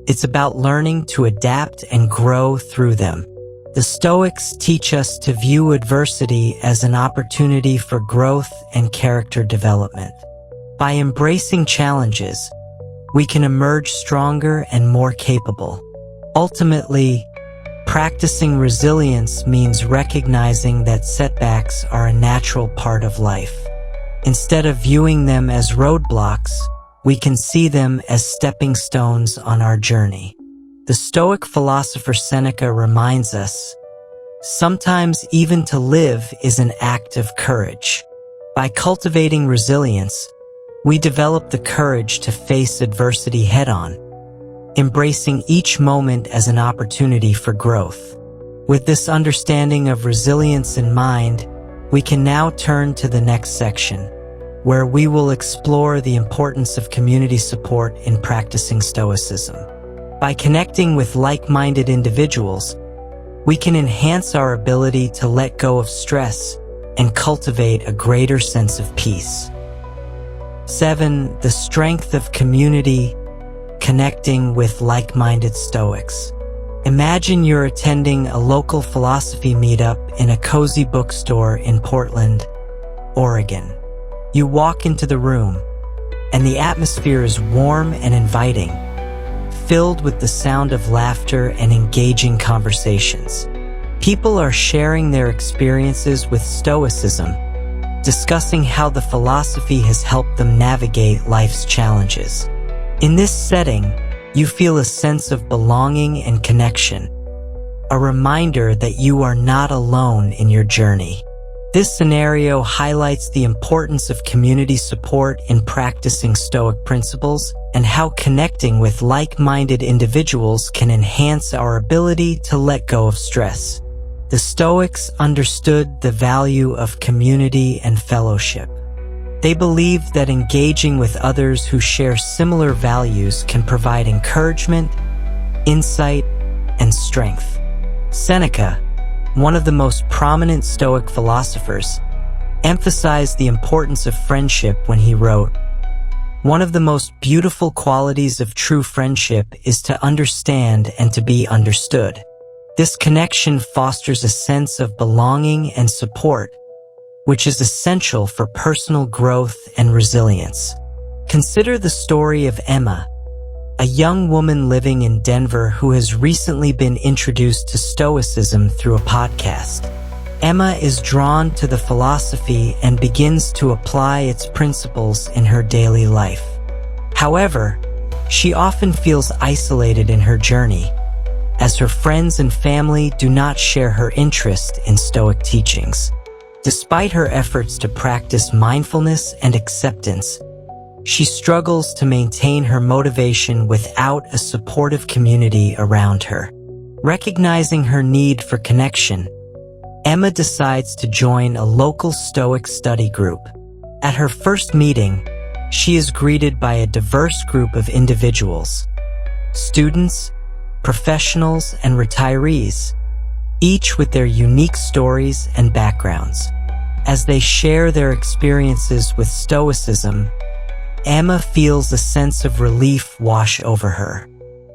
It's about learning to adapt and grow through them. The Stoics teach us to view adversity as an opportunity for growth and character development. By embracing challenges, we can emerge stronger and more capable. Ultimately, practicing resilience means recognizing that setbacks are a natural part of life. Instead of viewing them as roadblocks, we can see them as stepping stones on our journey. The Stoic philosopher Seneca reminds us, Sometimes even to live is an act of courage. By cultivating resilience, we develop the courage to face adversity head-on, embracing each moment as an opportunity for growth. With this understanding of resilience in mind, we can now turn to the next section, where we will explore the importance of community support in practicing Stoicism. By connecting with like-minded individuals, we can enhance our ability to let go of stress and cultivate a greater sense of peace. 7. The strength of community, connecting with like-minded Stoics. Imagine you're attending a local philosophy meetup in a cozy bookstore in Portland, Oregon. You walk into the room, and the atmosphere is warm and inviting, filled with the sound of laughter and engaging conversations. People are sharing their experiences with Stoicism, discussing how the philosophy has helped them navigate life's challenges. In this setting, you feel a sense of belonging and connection, a reminder that you are not alone in your journey. This scenario highlights the importance of community support in practicing Stoic principles and how connecting with like-minded individuals can enhance our ability to let go of stress. The Stoics understood the value of community and fellowship. They believed that engaging with others who share similar values can provide encouragement, insight, and strength. Seneca, one of the most prominent Stoic philosophers, emphasized the importance of friendship when he wrote, "One of the most beautiful qualities of true friendship is to understand and to be understood." This connection fosters a sense of belonging and support, which is essential for personal growth and resilience. Consider the story of Emma, a young woman living in Denver who has recently been introduced to Stoicism through a podcast. Emma is drawn to the philosophy and begins to apply its principles in her daily life. However, she often feels isolated in her journey, as her friends and family do not share her interest in Stoic teachings. Despite her efforts to practice mindfulness and acceptance, she struggles to maintain her motivation without a supportive community around her. Recognizing her need for connection, Emma decides to join a local Stoic study group. At her first meeting, she is greeted by a diverse group of individuals, students, professionals, and retirees, each with their unique stories and backgrounds. As they share their experiences with Stoicism, Emma feels a sense of relief wash over her.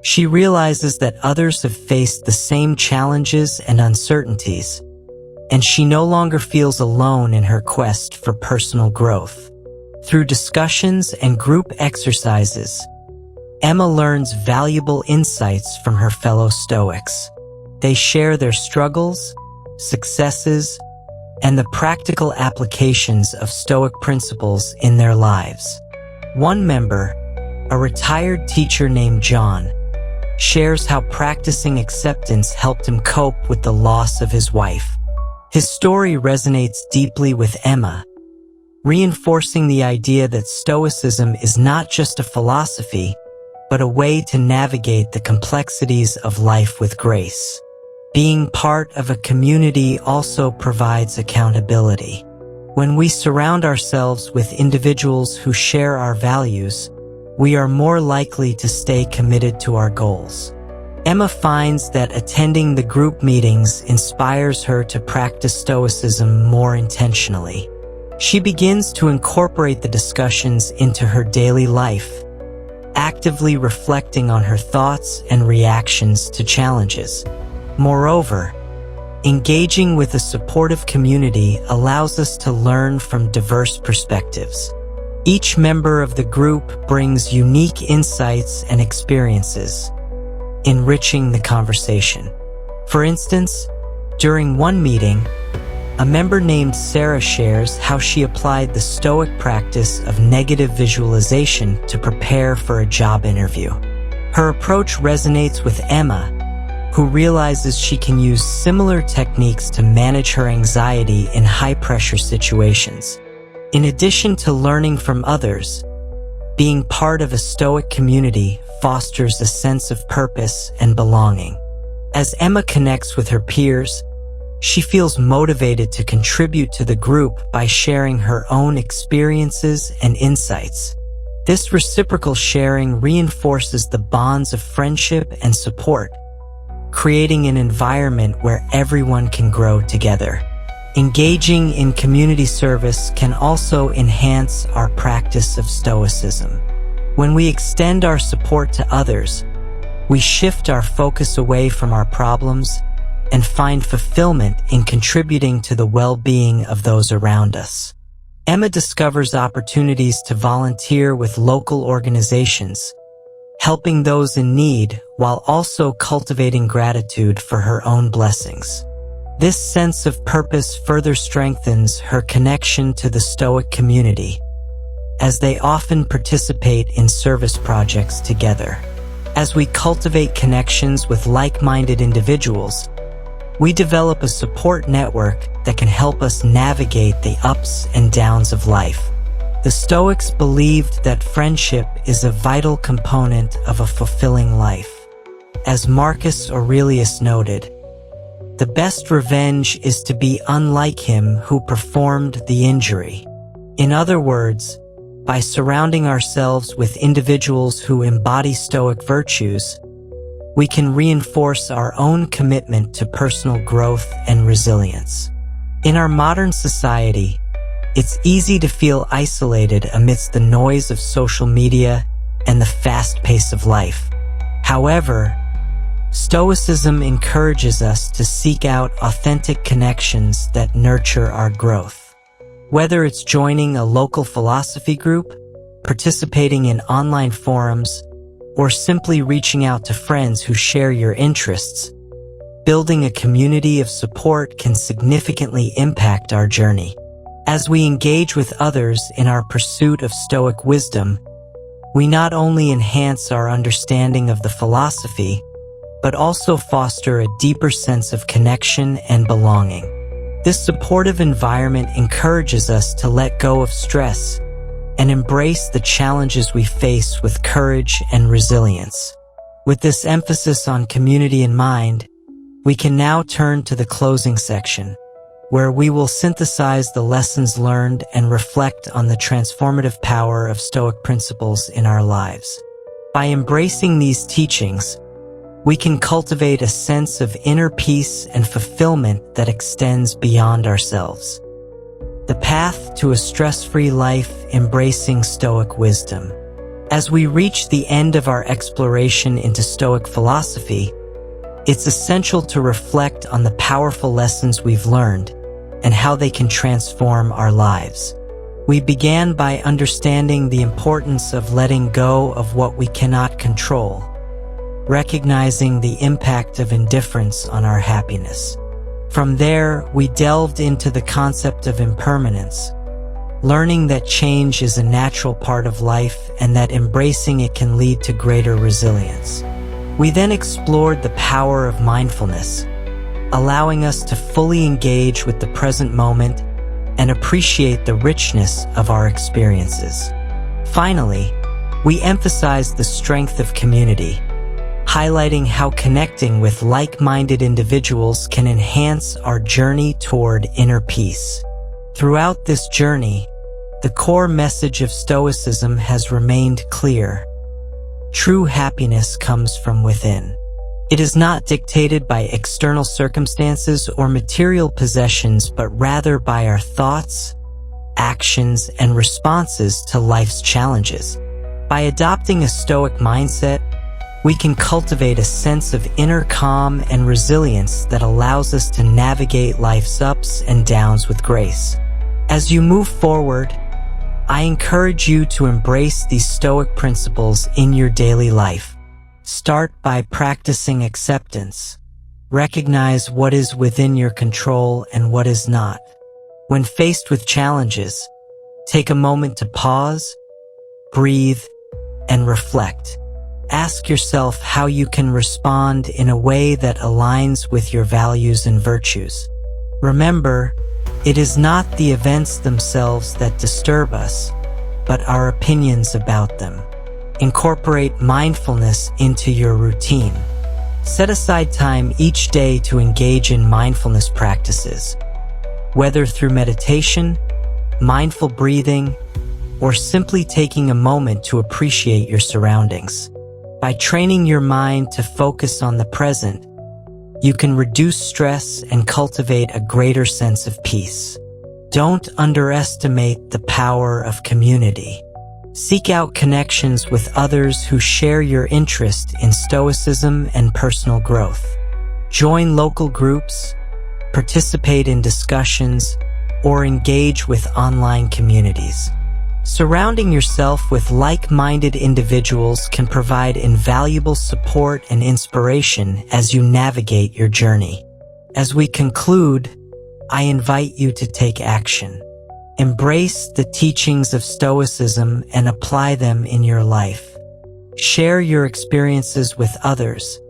She realizes that others have faced the same challenges and uncertainties, and she no longer feels alone in her quest for personal growth. Through discussions and group exercises, Emma learns valuable insights from her fellow Stoics. They share their struggles, successes, and the practical applications of Stoic principles in their lives. One member, a retired teacher named John, shares how practicing acceptance helped him cope with the loss of his wife. His story resonates deeply with Emma, reinforcing the idea that Stoicism is not just a philosophy, but a way to navigate the complexities of life with grace. Being part of a community also provides accountability. When we surround ourselves with individuals who share our values, we are more likely to stay committed to our goals. Emma finds that attending the group meetings inspires her to practice Stoicism more intentionally. She begins to incorporate the discussions into her daily life, actively reflecting on her thoughts and reactions to challenges. Moreover, engaging with a supportive community allows us to learn from diverse perspectives. Each member of the group brings unique insights and experiences, enriching the conversation. For instance, during one meeting, a member named Sarah shares how she applied the Stoic practice of negative visualization to prepare for a job interview. Her approach resonates with Emma, who realizes she can use similar techniques to manage her anxiety in high-pressure situations. In addition to learning from others, being part of a Stoic community fosters a sense of purpose and belonging. As Emma connects with her peers, she feels motivated to contribute to the group by sharing her own experiences and insights. This reciprocal sharing reinforces the bonds of friendship and support, creating an environment where everyone can grow together. Engaging in community service can also enhance our practice of Stoicism. When we extend our support to others, we shift our focus away from our problems and find fulfillment in contributing to the well-being of those around us. Emma discovers opportunities to volunteer with local organizations, helping those in need while also cultivating gratitude for her own blessings. This sense of purpose further strengthens her connection to the Stoic community, as they often participate in service projects together. As we cultivate connections with like-minded individuals, we develop a support network that can help us navigate the ups and downs of life. The Stoics believed that friendship is a vital component of a fulfilling life. As Marcus Aurelius noted, "The best revenge is to be unlike him who performed the injury." In other words, by surrounding ourselves with individuals who embody Stoic virtues, we can reinforce our own commitment to personal growth and resilience. In our modern society, it's easy to feel isolated amidst the noise of social media and the fast pace of life. However, Stoicism encourages us to seek out authentic connections that nurture our growth. Whether it's joining a local philosophy group, participating in online forums, or simply reaching out to friends who share your interests, building a community of support can significantly impact our journey. As we engage with others in our pursuit of Stoic wisdom, we not only enhance our understanding of the philosophy, but also foster a deeper sense of connection and belonging. This supportive environment encourages us to let go of stress and embrace the challenges we face with courage and resilience. With this emphasis on community in mind, we can now turn to the closing section, where we will synthesize the lessons learned and reflect on the transformative power of Stoic principles in our lives. By embracing these teachings, we can cultivate a sense of inner peace and fulfillment that extends beyond ourselves. The path to a stress-free life embracing Stoic wisdom. As we reach the end of our exploration into Stoic philosophy, it's essential to reflect on the powerful lessons we've learned and how they can transform our lives. We began by understanding the importance of letting go of what we cannot control, recognizing the impact of indifference on our happiness. From there, we delved into the concept of impermanence, learning that change is a natural part of life and that embracing it can lead to greater resilience. We then explored the power of mindfulness, allowing us to fully engage with the present moment and appreciate the richness of our experiences. Finally, we emphasized the strength of community, highlighting how connecting with like-minded individuals can enhance our journey toward inner peace. Throughout this journey, the core message of Stoicism has remained clear. True happiness comes from within. It is not dictated by external circumstances or material possessions, but rather by our thoughts, actions, and responses to life's challenges. By adopting a Stoic mindset, we can cultivate a sense of inner calm and resilience that allows us to navigate life's ups and downs with grace. As you move forward, I encourage you to embrace these Stoic principles in your daily life. Start by practicing acceptance. Recognize what is within your control and what is not. When faced with challenges, take a moment to pause, breathe, and reflect. Ask yourself how you can respond in a way that aligns with your values and virtues. Remember, it is not the events themselves that disturb us, but our opinions about them. Incorporate mindfulness into your routine. Set aside time each day to engage in mindfulness practices, whether through meditation, mindful breathing, or simply taking a moment to appreciate your surroundings. By training your mind to focus on the present, you can reduce stress and cultivate a greater sense of peace. Don't underestimate the power of community. Seek out connections with others who share your interest in Stoicism and personal growth. Join local groups, participate in discussions, or engage with online communities. Surrounding yourself with like-minded individuals can provide invaluable support and inspiration as you navigate your journey. As we conclude, I invite you to take action. Embrace the teachings of Stoicism and apply them in your life. Share your experiences with others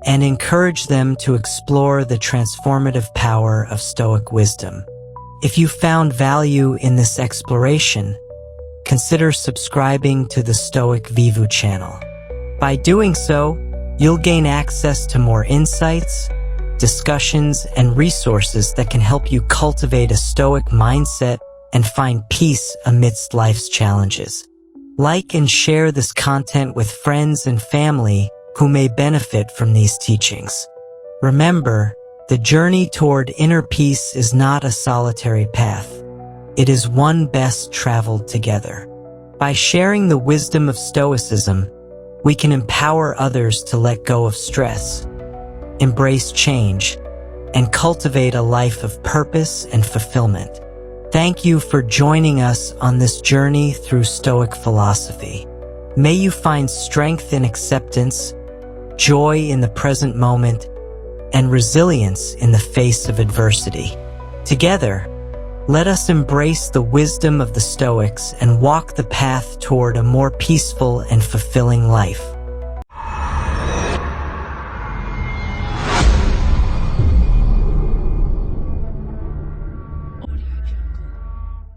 and encourage them to explore the transformative power of Stoic wisdom. If you found value in this exploration, consider subscribing to the Stoic Vivu channel. By doing so, you'll gain access to more insights, discussions, and resources that can help you cultivate a Stoic mindset and find peace amidst life's challenges. Like and share this content with friends and family who may benefit from these teachings. Remember, the journey toward inner peace is not a solitary path. It is one best traveled together. By sharing the wisdom of Stoicism, we can empower others to let go of stress, embrace change, and cultivate a life of purpose and fulfillment. Thank you for joining us on this journey through Stoic philosophy. May you find strength in acceptance, joy in the present moment, and resilience in the face of adversity. Together, let us embrace the wisdom of the Stoics and walk the path toward a more peaceful and fulfilling life.